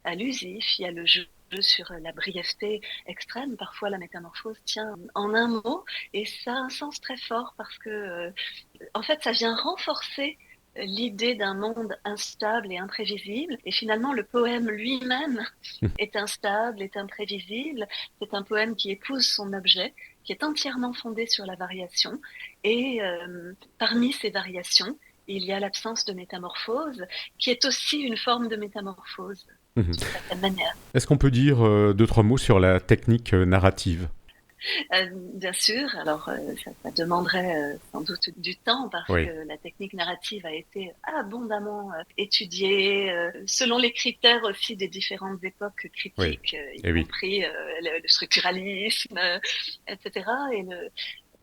allusif, il y a le jeu sur la brièveté extrême. Parfois, la métamorphose tient en un mot et ça a un sens très fort parce que en fait, ça vient renforcer l'idée d'un monde instable et imprévisible. Et finalement, le poème lui-même est instable, est imprévisible. C'est un poème qui épouse son objet, qui est entièrement fondé sur la variation. Et parmi ces variations, il y a l'absence de métamorphose, qui est aussi une forme de métamorphose, Mhm. d'une certaine manière. Est-ce qu'on peut dire deux, trois mots sur la technique narrative? Bien sûr, alors ça demanderait sans doute du temps parce que Oui. la technique narrative a été abondamment étudiée selon les critères aussi des différentes époques Oui. critiques, y Eh oui. compris le structuralisme, etc. Et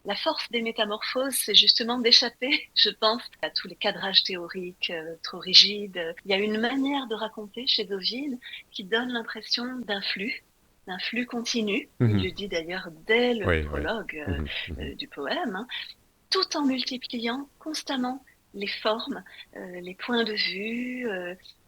la force des métamorphoses, c'est justement d'échapper, je pense, à tous les cadrages théoriques trop rigides. Il y a une manière de raconter chez Ovide qui donne l'impression d'un flux continu. Il Mhm. le dit d'ailleurs dès le Oui, oui. prologue Mhm. Mhm. du poème, hein, tout en multipliant constamment les formes, les points de vue,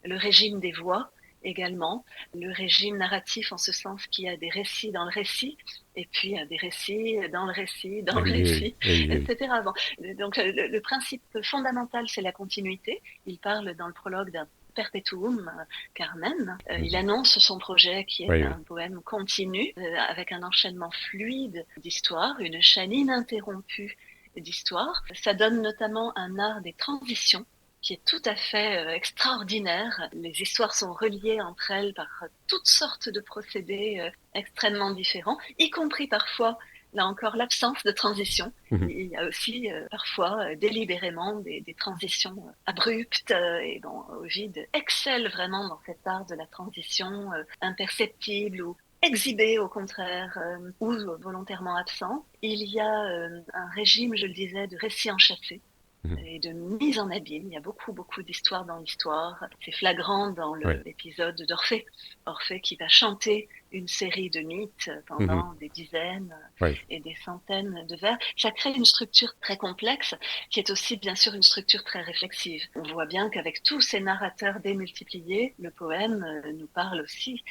le régime des voix également, le régime narratif en ce sens qu'il y a des récits dans le récit, et puis des récits dans le récit, dans Eh le oui, eh oui, récit, eh oui, eh oui. etc. Bon, donc le principe fondamental, c'est la continuité. Il parle dans le prologue d'un perpetuum carmen. Il Mhm. annonce son projet qui est Oui, oui. un poème continu avec un enchaînement fluide d'histoires, une chaîne ininterrompue d'histoire. Ça donne notamment un art des transitions qui est tout à fait extraordinaire. Les histoires sont reliées entre elles par toutes sortes de procédés extrêmement différents, y compris parfois, là encore, l'absence de transition. Mhm. Il y a aussi parfois délibérément des transitions abruptes et bon, Ovide excelle vraiment dans cet art de la transition imperceptible ou exhibé au contraire ou volontairement absent. Il y a un régime, je le disais, de récits enchâssés Mhm. et de mise en abîme. Il y a beaucoup, beaucoup d'histoires dans l'histoire. C'est flagrant dans Oui. l'épisode d'Orphée. Orphée qui va chanter une série de mythes Mhm. pendant des dizaines Oui. et des centaines de vers. Ça crée une structure très complexe qui est aussi bien sûr une structure très réflexive. On voit bien qu'avec tous ces narrateurs démultipliés, le poème nous parle aussi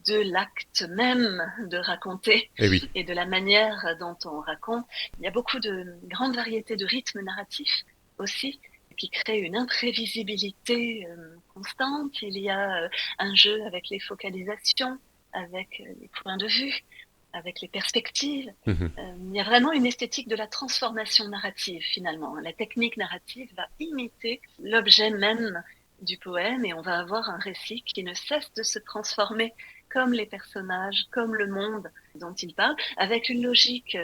de l'acte même de raconter Eh oui. et de la manière dont on raconte. Il y a beaucoup de grandes variétés de rythmes narratifs aussi qui créent une imprévisibilité constante. Il y a un jeu avec les focalisations, avec les points de vue, avec les perspectives. Mhm. Il y a vraiment une esthétique de la transformation narrative finalement. La technique narrative va imiter l'objet même du poème et on va avoir un récit qui ne cesse de se transformer comme les personnages, comme le monde dont il parle, avec une logique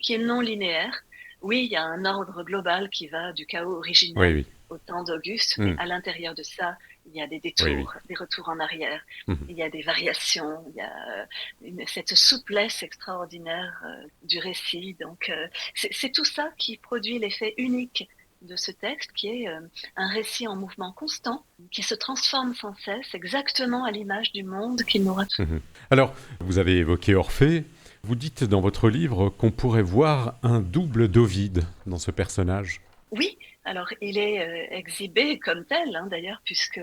qui est non linéaire. Oui, il y a un ordre global qui va du chaos Oui, originel oui. au temps d'Auguste, mais Mhm. à l'intérieur de ça, il y a des Oui, oui. détours, des retours en arrière, Mhm. il y a des variations, il y a cette souplesse extraordinaire du récit. Donc, c'est tout ça qui produit l'effet unique de ce texte, qui est un récit en mouvement constant, qui se transforme sans cesse, exactement à l'image du monde qu'il nous raconte. Mhm. Alors, vous avez évoqué Orphée. Vous dites dans votre livre qu'on pourrait voir un double d'Ovide dans ce personnage. Oui, alors il est exhibé comme tel, hein, d'ailleurs, puisque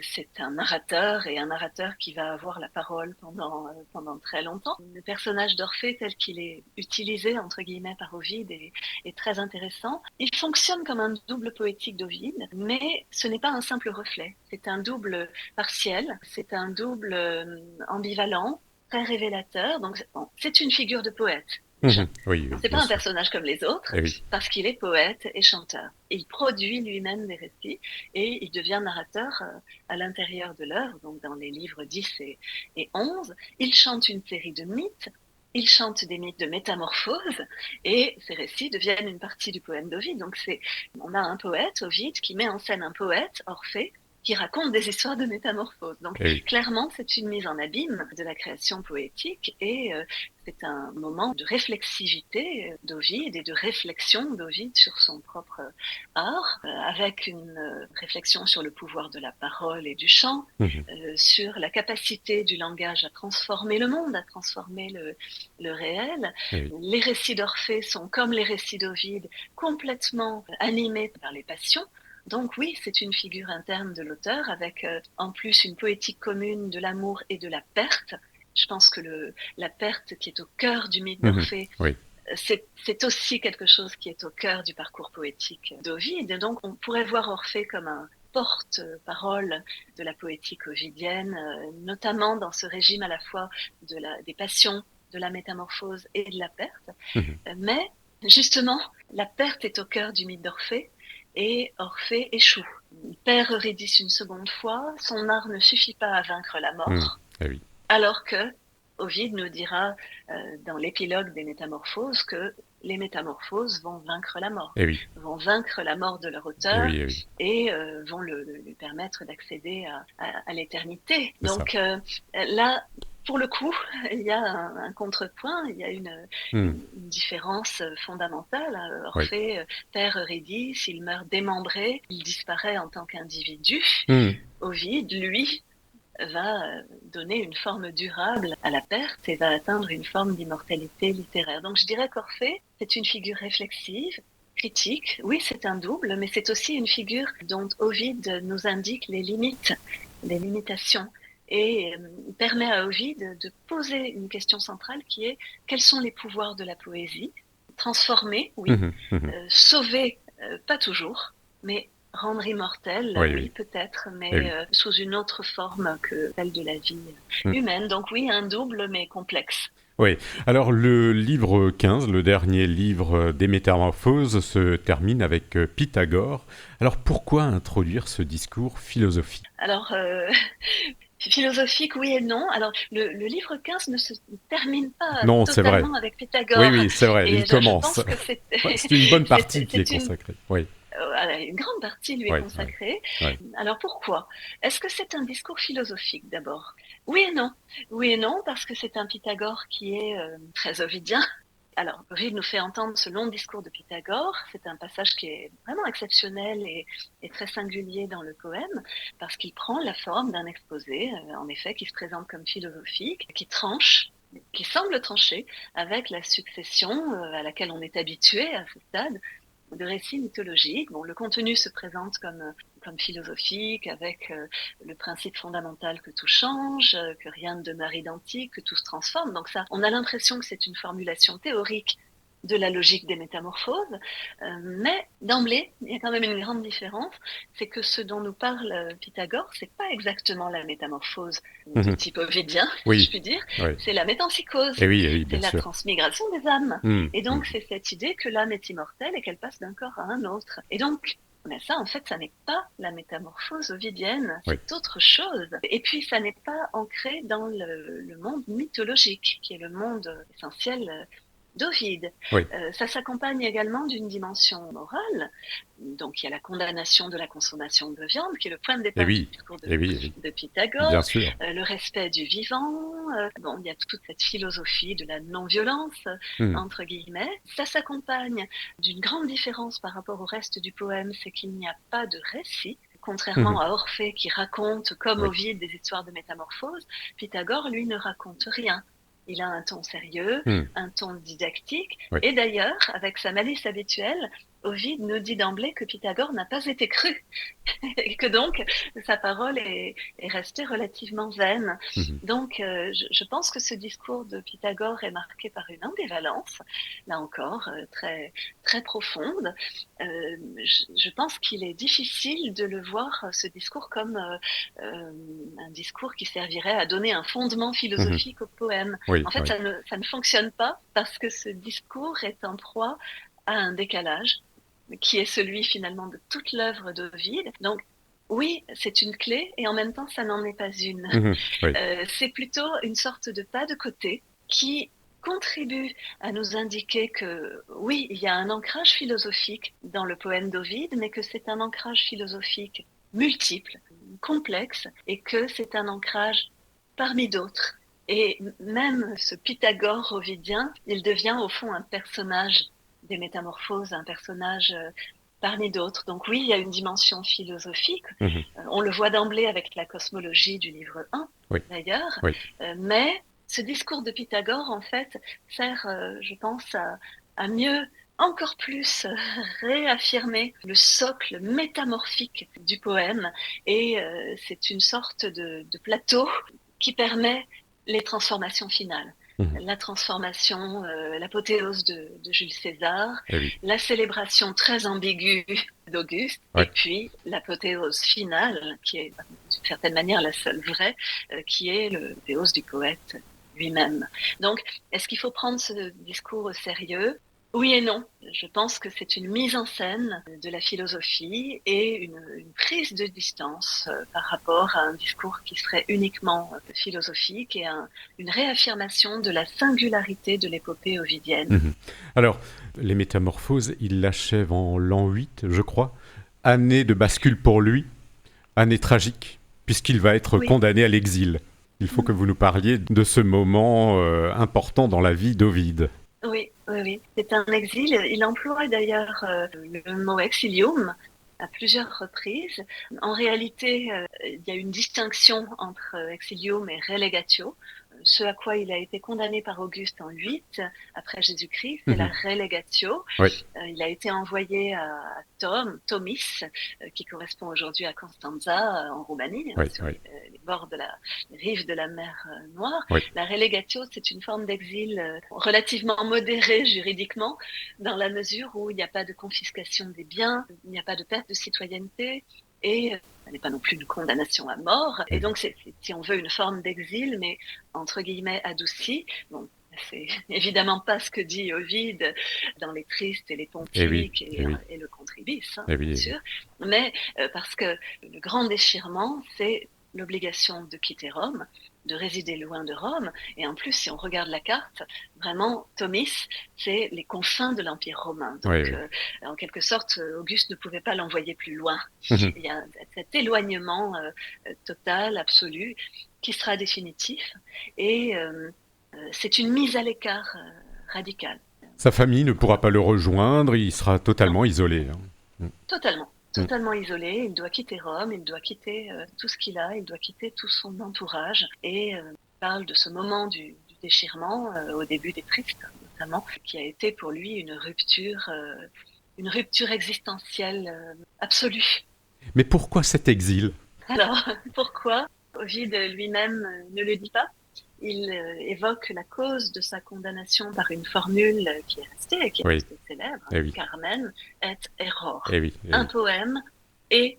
c'est un narrateur et un narrateur qui va avoir la parole pendant très longtemps. Le personnage d'Orphée tel qu'il est utilisé, entre guillemets, par Ovide est très intéressant. Il fonctionne comme un double poétique d'Ovide, mais ce n'est pas un simple reflet. C'est un double partiel, c'est un double ambivalent, très révélateur. Donc c'est une figure de poète, déjà. Mhm. Oui, oui, C'est pas bien un sûr. personnage comme les autres, Eh oui. parce qu'il est poète et chanteur. Il produit lui-même des récits et il devient narrateur à l'intérieur de l'œuvre, donc dans les livres 10 et 11. Il chante une série de mythes, il chante des mythes de métamorphose et ces récits deviennent une partie du poème d'Ovide. Donc on a un poète, Ovide, qui met en scène un poète, Orphée, qui raconte des histoires de métamorphose. Donc Eh oui. clairement, c'est une mise en abîme de la création poétique et c'est un moment de réflexivité d'Ovide et de réflexion d'Ovide sur son propre art, avec une réflexion sur le pouvoir de la parole et du chant, Mhm. sur la capacité du langage à transformer le monde, à transformer le réel. Eh oui. Les récits d'Orphée sont, comme les récits d'Ovide, complètement animés par les passions. Donc oui, c'est une figure interne de l'auteur avec en plus une poétique commune de l'amour et de la perte. Je pense que la perte qui est au cœur du mythe Mhm. d'Orphée, Oui. c'est aussi quelque chose qui est au cœur du parcours poétique d'Ovide. Donc on pourrait voir Orphée comme un porte-parole de la poétique ovidienne, notamment dans ce régime à la fois des passions, de la métamorphose et de la perte. Mhm. Mais justement, la perte est au cœur du mythe d'Orphée et Orphée échoue. Il perd Eurydice une seconde fois, son art ne suffit pas à vaincre la Mhm. mort, Eh oui. alors que Ovide nous dira dans l'épilogue des Métamorphoses que les métamorphoses vont vaincre la mort, Eh oui. vont vaincre la mort de leur Eh auteur oui. Eh oui. et vont lui permettre d'accéder à l'éternité. C'est ça. Donc là, pour le coup, il y a un contrepoint, il y a Mhm. une différence fondamentale. Oui. Orphée perd Eurydice, il meurt démembré, il disparaît en tant qu'individu. Mhm. Ovide, lui, va donner une forme durable à la perte et va atteindre une forme d'immortalité littéraire. Donc je dirais qu'Orphée, c'est une figure réflexive, critique. Oui, c'est un double, mais c'est aussi une figure dont Ovide nous indique les limites, les limitations. Et permet à Ovide de poser une question centrale qui est quels sont les pouvoirs de la poésie? Transformer, oui. Mhm. Mhm. Sauver, pas toujours, mais rendre immortel, Oui, oui, oui. peut-être, Eh mais oui. sous une autre forme que celle de la vie Mhm. humaine. Donc oui, un double, mais complexe. Oui. Alors, le livre 15, le dernier livre des Métamorphoses, se termine avec Pythagore. Alors, pourquoi introduire ce discours philosophique? Alors, philosophique, oui et non. Alors, le livre 15 ne se termine pas Non, c'est vrai. totalement avec Oui, Pythagore. oui, c'est vrai. Et Il je commence. pense que c'est C'est une bonne partie qui est c'est une consacrée. Oui. voilà, une grande partie lui est Oui. Oui. consacrée. Oui. Alors pourquoi? Est-ce que c'est un discours philosophique d'abord? Oui et non. Oui et non, parce que c'est un Pythagore qui est très ovidien. Alors, Ovide nous fait entendre ce long discours de Pythagore. C'est un passage qui est vraiment exceptionnel et très singulier dans le poème, parce qu'il prend la forme d'un exposé, en effet, qui se présente comme philosophique, qui tranche, qui semble trancher avec la succession à laquelle on est habitué à ce stade de récits mythologiques. Bon, le contenu se présente comme philosophique, avec le principe fondamental que tout change, que rien ne demeure identique, que tout se transforme. Donc ça, on a l'impression que c'est une formulation théorique de la logique des métamorphoses, mais d'emblée, il y a quand même une grande différence, c'est que ce dont nous parle Pythagore, c'est pas exactement la métamorphose de Mhm. type ovidien, si je Oui. puis dire, Oui. c'est la métempsychose, Eh oui, c'est bien la sûr. transmigration des âmes. Mhm. Et donc, Mhm. c'est cette idée que l'âme est immortelle et qu'elle passe d'un corps à un autre. Et donc, mais ça, en fait, ça n'est pas la métamorphose ovidienne, Oui. c'est autre chose. Et puis, ça n'est pas ancré dans le monde mythologique, qui est le monde essentiel d'Ovide. Oui. Ça s'accompagne également d'une dimension morale. Donc il y a la condamnation de la consommation de viande, qui est le point de Eh départ du oui, discours eh oui, eh oui, de bien Pythagore, sûr. le respect du vivant. Bon, il y a toute cette philosophie de la non-violence, Mhm. entre guillemets. Ça s'accompagne d'une grande différence par rapport au reste du poème, c'est qu'il n'y a pas de récit. Contrairement Mhm. à Orphée qui raconte, comme Oui. Ovide, des histoires de métamorphose, Pythagore, lui, ne raconte rien. Il a un ton sérieux, Mhm. un ton didactique, Oui. et d'ailleurs, avec sa malice habituelle, Ovide nous dit d'emblée que Pythagore n'a pas été cru et que donc sa parole est restée relativement vaine. Mhm. Donc, je pense que ce discours de Pythagore est marqué par une ambivalence, là encore, très, très profonde. Je pense qu'il est difficile de le voir, ce discours, comme un discours qui servirait à donner un fondement Mhm. philosophique au poème. Oui, En fait, oui. ça ne fonctionne pas parce que ce discours est en proie à un décalage qui est celui finalement de toute l'œuvre d'Ovide. Donc, oui, c'est une clé et en même temps, ça n'en est pas une. Mhm. Oui. C'est plutôt une sorte de pas de côté qui contribue à nous indiquer que oui, il y a un ancrage philosophique dans le poème d'Ovide, mais que c'est un ancrage philosophique multiple, complexe, et que c'est un ancrage parmi d'autres. Et même ce Pythagore ovidien, il devient au fond un personnage des métamorphoses, un personnage parmi d'autres. Donc oui, il y a une dimension philosophique. Mhm. On le voit d'emblée avec la cosmologie du livre 1, Oui. d'ailleurs. Oui. Mais ce discours de Pythagore, en fait, sert, je pense, à mieux, encore plus, réaffirmer le socle métamorphique du poème. Et c'est une sorte de plateau qui permet les transformations finales. Mhm. La transformation, l'apothéose de Jules César, Eh oui. la célébration très ambiguë d'Auguste, Ouais. et puis l'apothéose finale, qui est d'une certaine manière la seule vraie, qui est l'apothéose du poète lui-même. Donc, est-ce qu'il faut prendre ce discours au sérieux? Oui et non. Je pense que c'est une mise en scène de la philosophie et une prise de distance par rapport à un discours qui serait uniquement philosophique et une réaffirmation de la singularité de l'épopée ovidienne. Mhm. Alors, les métamorphoses, il l'achève en l'an 8, je crois. Année de bascule pour lui, année tragique, puisqu'il va être Oui. condamné à l'exil. Il faut que vous nous parliez de ce moment important dans la vie d'Ovide. Oui, oui, oui. C'est un exil. Il emploie d'ailleurs le mot exilium à plusieurs reprises. En réalité, il y a une distinction entre exilium et relegatio. Ce à quoi il a été condamné par Auguste en 8 après Jésus-Christ, c'est la Mhm. relégatio. Oui. Il a été envoyé à Tomis, qui correspond aujourd'hui à Constanța, en Roumanie, Oui, sur oui, les bords de la rive de la mer Noire. oui. La relégatio, c'est une forme d'exil relativement modérée juridiquement, dans la mesure où il n'y a pas de confiscation des biens, il n'y a pas de perte de citoyenneté, et ça n'est pas non plus une condamnation à mort. Et donc, c'est, si on veut, une forme d'exil, mais entre guillemets adoucie. Bon, c'est évidemment pas ce que dit Ovide dans les Tristes et les Eh oui, Pontiques eh oui, et le Contribis, hein, eh bien oui, eh oui. sûr, mais parce que le grand déchirement, c'est l'obligation de quitter Rome, de résider loin de Rome, et en plus, si on regarde la carte, vraiment, Tomis, c'est les confins de l'Empire romain. Oui, Donc, oui. en quelque sorte, Auguste ne pouvait pas l'envoyer plus loin. Mhm. Il y a cet éloignement total, absolu, qui sera définitif, et c'est une mise à l'écart radicale. Sa famille ne pourra pas le rejoindre, il sera Non, totalement isolé. Hein. totalement. Mm. Totalement isolé, il doit quitter Rome, il doit quitter tout ce qu'il a, il doit quitter tout son entourage. Et il parle de ce moment du déchirement au début des Tristes, notamment, qui a été pour lui une rupture existentielle absolue. Mais pourquoi cet exil? Alors, pourquoi Ovide lui-même ne le dit pas? Il évoque la cause de sa condamnation par une formule qui est Oui, restée célèbre, eh oui, Carmen et error. eh oui, eh Un oui. poème et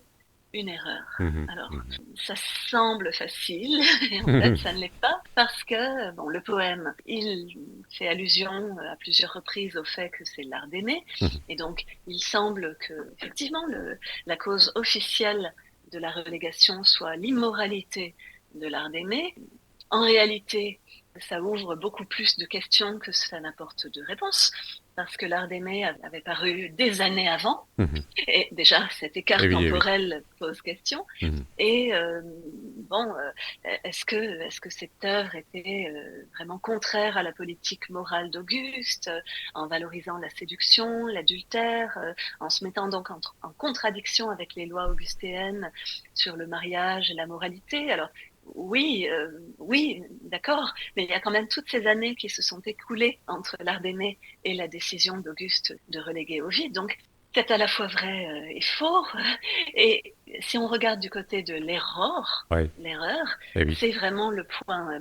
une erreur. Mhm, Alors, mhm. ça semble facile, et en fait, ça ne l'est pas, parce que, bon, le poème, il fait allusion à plusieurs reprises au fait que c'est l'art d'aimer, Mhm. et donc, il semble que, effectivement, la cause officielle de la relégation soit l'immoralité de l'art d'aimer. En réalité, Ça ouvre beaucoup plus de questions que ça n'apporte de réponses, parce que l'art d'aimer avait paru des années avant, Mhm. et déjà cet écart Eh oui, eh oui. temporel pose question. Mhm. Et bon, est-ce que cette œuvre était vraiment contraire à la politique morale d'Auguste, en valorisant la séduction, l'adultère, en se mettant donc en contradiction avec les lois augustéennes sur le mariage et la moralité? Alors oui, oui, d'accord, mais il y a quand même toutes ces années qui se sont écoulées entre l'art d'aimer et la décision d'Auguste de reléguer Ovide. Donc c'est à la fois vrai et faux. Et si on regarde du côté de Ouais, l'erreur, eh oui. c'est vraiment le point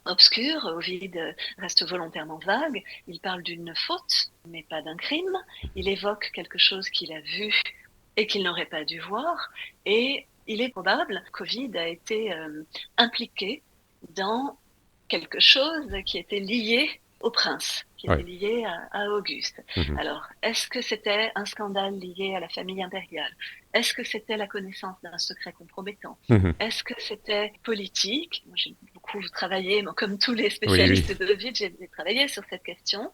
obscur. Ovide reste volontairement vague. Il parle d'une faute, mais pas d'un crime. Il évoque quelque chose qu'il a vu et qu'il n'aurait pas dû voir. Et il est probable qu'Ovide a été impliqué dans quelque chose qui était lié au prince, qui était Ouais. lié à Auguste. Mhm. Alors, est-ce que c'était un scandale lié à la famille impériale? Est-ce que c'était la connaissance d'un secret compromettant? Mhm. Est-ce que c'était politique? Moi, j'ai beaucoup travaillé, moi, comme tous les Oui, oui. spécialistes d'Ovide, j'ai travaillé sur cette question.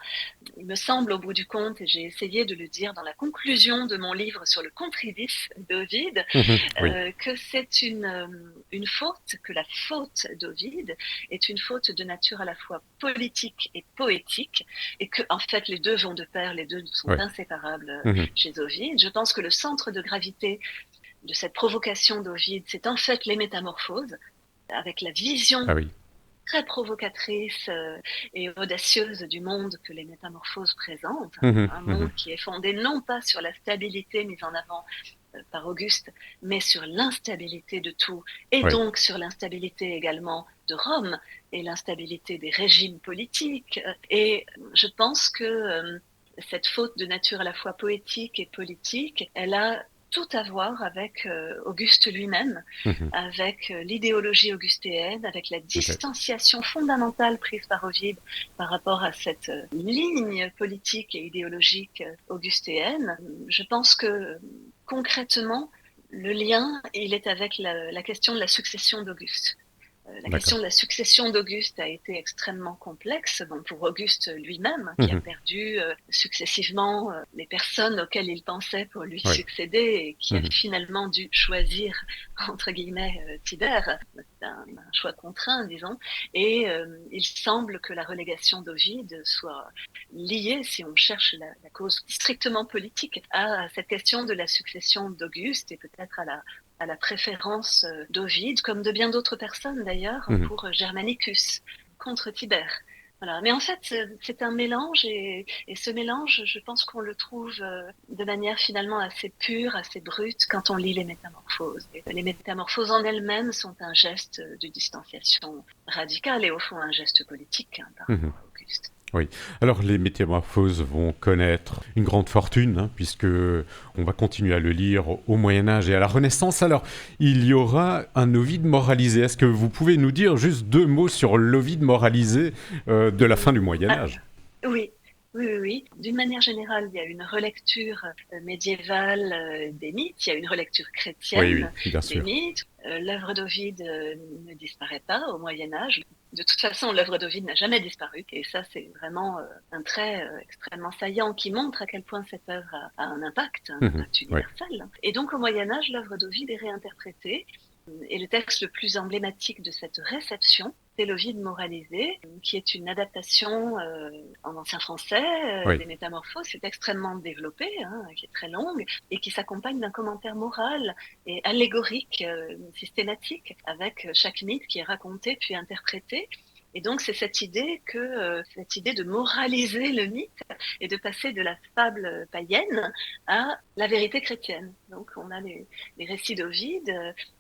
Il me semble, au bout du compte, et j'ai essayé de le dire dans la conclusion de mon livre sur le contrivis d'Ovide, Mhm. Oui. que c'est une faute, que la faute d'Ovide est une faute de nature à la fois politique et poétique, et que en fait les deux vont de pair, les deux sont Ouais. inséparables Mhm. chez Ovide. Je pense que le centre de gravité de cette provocation d'Ovide, c'est en fait les métamorphoses, avec la vision Ah oui. très provocatrice et audacieuse du monde que les métamorphoses présentent, Mhm. un monde Mhm. qui est fondé non pas sur la stabilité mise en avant par Auguste, mais sur l'instabilité de tout, et Ouais. donc sur l'instabilité également de Rome et l'instabilité des régimes politiques. Et je pense que cette faute de nature à la fois poétique et politique, elle a tout à voir avec Auguste lui-même, Mhm. avec l'idéologie augustéenne, avec la Ok. distanciation fondamentale prise par Ovide par rapport à cette ligne politique et idéologique augustéenne. Je pense que concrètement, le lien, il est avec la question de la succession d'Auguste. La question D'accord. de la succession d'Auguste a été extrêmement complexe, bon, pour Auguste lui-même, qui a Mhm. perdu successivement les personnes auxquelles il pensait pour lui Ouais. succéder et qui a Mhm. finalement dû choisir, entre guillemets, Tibère. C'est un choix contraint, disons. Et il semble que la relégation d'Ovide soit liée, si on cherche la cause strictement politique, à cette question de la succession d'Auguste et peut-être à la préférence d'Ovide, comme de bien d'autres personnes d'ailleurs, Mhm. pour Germanicus contre Tibère. Voilà. Mais en fait, c'est un mélange et ce mélange, je pense qu'on le trouve de manière finalement assez pure, assez brute quand on lit les métamorphoses. Et les métamorphoses en elles-mêmes sont un geste de distanciation radicale et au fond un geste politique par Mhm. rapport à Auguste. Oui. Alors les métamorphoses vont connaître une grande fortune, hein, puisque on va continuer à le lire au Moyen Âge et à la Renaissance. Alors il y aura un Ovide moralisé. Est-ce que vous pouvez nous dire juste deux mots sur l'Ovide moralisé de la fin du Moyen Ah, Âge? oui, oui, oui, oui. D'une manière générale, il y a une relecture médiévale des mythes, il y a une relecture Oui, oui, chrétienne bien des sûr. mythes. L'œuvre d'Ovide ne disparaît pas au Moyen Âge. De toute façon, l'œuvre d'Ovide n'a jamais disparu. Et ça, c'est vraiment un trait extrêmement saillant qui montre à quel point cette œuvre a un Mhm. impact Oui, universel. Et donc, au Moyen Âge, l'œuvre d'Ovide est réinterprétée. Et le texte le plus emblématique de cette réception, c'est l'Ovide moralisé, qui est une adaptation en ancien français oui. des Métamorphoses. C'est extrêmement développé, hein, qui est très longue, et qui s'accompagne d'un commentaire moral et allégorique systématique, avec chaque mythe qui est raconté puis interprété. Et donc, c'est cette idée cette idée de moraliser le mythe et de passer de la fable païenne à la vérité chrétienne. Donc, on a les récits d'Ovide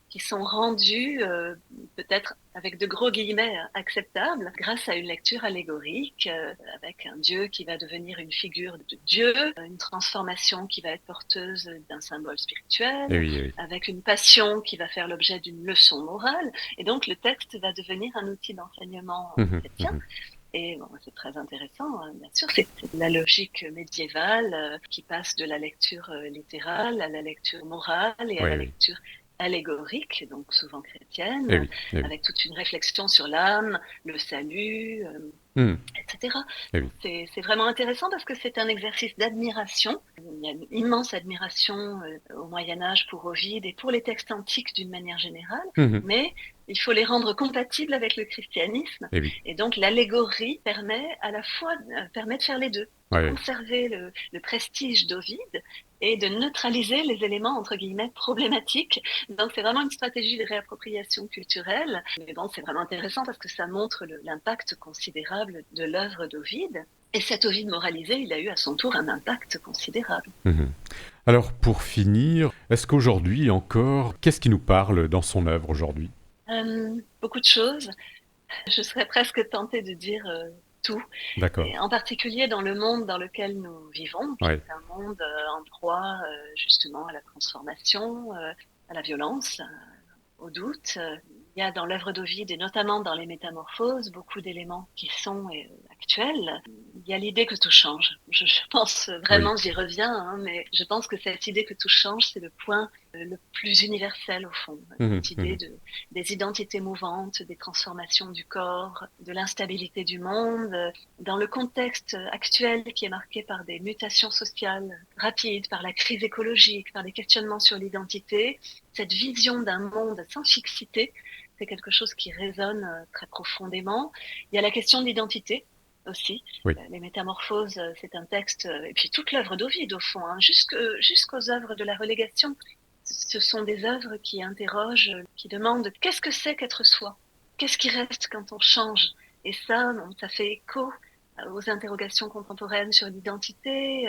qui sont rendus peut-être avec de gros guillemets acceptables grâce à une lecture allégorique avec un Dieu qui va devenir une figure de Dieu, une transformation qui va être porteuse d'un symbole Eh spirituel, oui, eh oui. avec une passion qui va faire l'objet d'une leçon morale. Et donc le texte va devenir un outil d'enseignement Mhm. chrétien. Mhm. Et bon, c'est très intéressant, hein, bien sûr. C'est la logique médiévale qui passe de la lecture littérale à la lecture morale et à Oui, la oui. lecture allégorique, donc souvent Eh chrétienne, oui, eh oui. avec toute une réflexion sur l'âme, le salut, Hmm, etc. eh oui. C'est vraiment intéressant parce que c'est un exercice d'admiration. Il y a une immense admiration au Moyen Âge pour Ovide et pour les textes antiques d'une manière générale, Mhm, mais il faut les rendre compatibles avec le christianisme. eh oui. Et donc l'allégorie permet à la fois permet de faire les deux, de Ouais. conserver le prestige d'Ovide et de neutraliser les éléments entre guillemets problématiques. Donc c'est vraiment une stratégie de réappropriation culturelle. Mais bon, c'est vraiment intéressant parce que ça montre l'impact considérable de l'œuvre d'Ovide. Et cet Ovide moralisé, il a eu à son tour un impact considérable. Mhm. Alors, pour finir, est-ce qu'aujourd'hui encore, qu'est-ce qui nous parle dans son œuvre aujourd'hui? Beaucoup de choses. Je serais presque tentée de dire tout. D'accord. Et en particulier dans le monde dans lequel nous vivons, qui Ouais. est un monde en proie justement à la transformation, à la violence, au doute. Il y a dans l'œuvre d'Ovide, et notamment dans les Métamorphoses, beaucoup d'éléments qui sont actuels. Il y a l'idée que tout change. Je pense Oui. vraiment, j'y reviens, hein, mais je pense que cette idée que tout change, c'est le point le plus universel au fond. Mhm, Cette idée mhm. des identités mouvantes, des transformations du corps, de l'instabilité du monde, dans le contexte actuel qui est marqué par des mutations sociales rapides, par la crise écologique, par des questionnements sur l'identité. Cette vision d'un monde sans fixité, c'est quelque chose qui résonne très profondément. Il y a la question de l'identité aussi. Oui. Les Métamorphoses, c'est un texte, et puis toute l'œuvre d'Ovide au fond, hein, jusqu'aux œuvres de la relégation. Ce sont des œuvres qui interrogent, qui demandent qu'est-ce que c'est qu'être soi? Qu'est-ce qui reste quand on change? Et ça, ça fait écho aux interrogations contemporaines sur l'identité,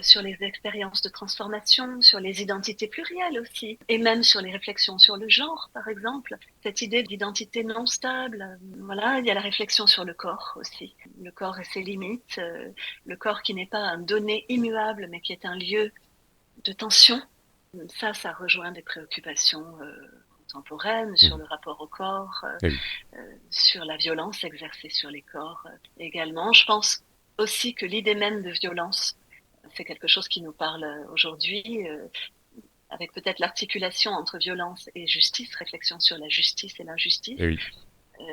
sur les expériences de transformation, sur les identités plurielles aussi, et même sur les réflexions sur le genre, par exemple. Cette idée d'identité non stable, voilà, il y a la réflexion sur le corps aussi. Le corps et ses limites, le corps qui n'est pas un donné immuable, mais qui est un lieu de tension. Ça rejoint des préoccupations contemporaines sur Mhm. le rapport au corps, Eh oui. sur la violence exercée sur les corps également. Je pense aussi que l'idée même de violence, c'est quelque chose qui nous parle aujourd'hui, avec peut-être l'articulation entre violence et justice, réflexion sur la justice et l'injustice. Eh oui.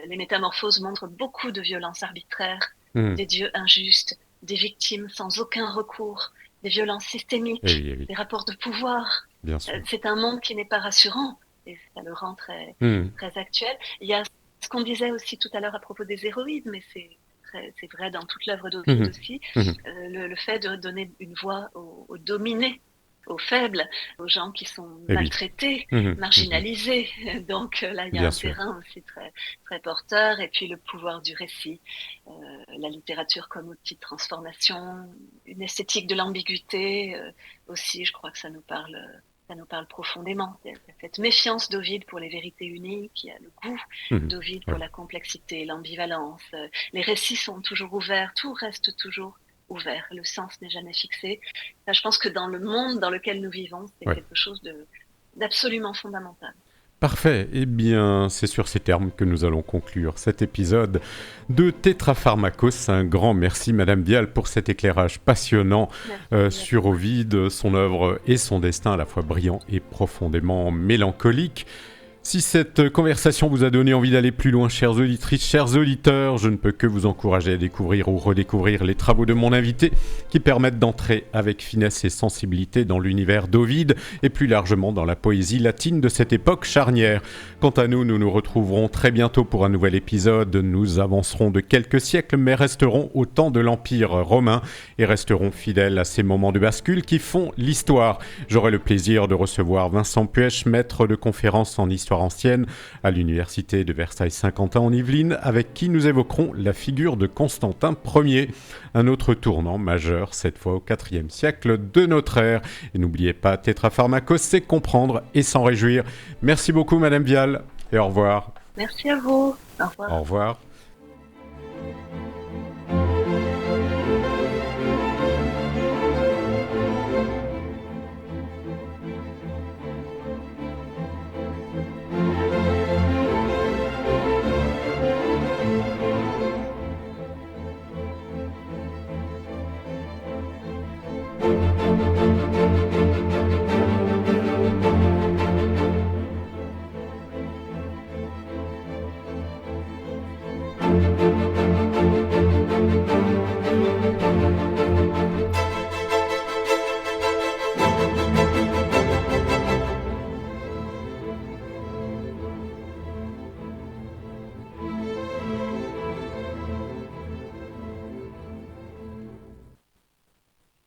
Les Métamorphoses montrent beaucoup de violences arbitraires, Mhm. des dieux injustes, des victimes sans aucun recours, des violences Eh systémiques, oui, eh oui. des rapports de pouvoir. Bien sûr. C'est un monde qui n'est pas rassurant et ça le rend très, Mhm. très actuel. Il y a ce qu'on disait aussi tout à l'heure à propos des héroïdes, mais c'est vrai dans toute l'œuvre d'Ovide Mhm. aussi, Mhm. le fait de donner une voix aux dominés, aux faibles, aux gens qui sont Eh oui. maltraités, Mhm. Mhm. marginalisés. Donc là, il y a Bien un sûr. terrain aussi très, très porteur. Et puis le pouvoir du récit, la littérature comme outil de transformation, une esthétique de l'ambiguïté aussi, je crois que ça nous parle profondément. Il y a cette méfiance d'Ovide pour les vérités uniques, il y a le goût Mhm. d'Ovide pour Oui. la complexité, l'ambivalence. Les récits sont toujours ouverts, tout reste toujours ouvert, le sens n'est jamais fixé. Là, je pense que dans le monde dans lequel nous vivons, c'est Ouais. quelque chose d'absolument fondamental. Parfait. Eh bien, c'est sur ces termes que nous allons conclure cet épisode de Tétrapharmakos. Un grand merci, Madame Vial, pour cet éclairage passionnant Merci à sur vous. Ovide, son œuvre et son destin à la fois brillant et profondément mélancolique. Si cette conversation vous a donné envie d'aller plus loin, chères auditrices, chers auditeurs, je ne peux que vous encourager à découvrir ou redécouvrir les travaux de mon invité qui permettent d'entrer avec finesse et sensibilité dans l'univers d'Ovide et plus largement dans la poésie latine de cette époque charnière. Quant à nous, nous nous retrouverons très bientôt pour un nouvel épisode. Nous avancerons de quelques siècles mais resterons au temps de l'Empire romain et resterons fidèles à ces moments de bascule qui font l'histoire. J'aurai le plaisir de recevoir Vincent Puech, maître de conférences en histoire ancienne à l'université de Versailles-Saint-Quentin en Yvelines, avec qui nous évoquerons la figure de Constantin Ier, un autre tournant majeur, cette fois au IVe siècle de notre ère. Et n'oubliez pas, Tétrapharmakos, c'est comprendre et s'en réjouir. Merci beaucoup, Madame Vial, et au revoir. Merci à vous. Au revoir. Au revoir.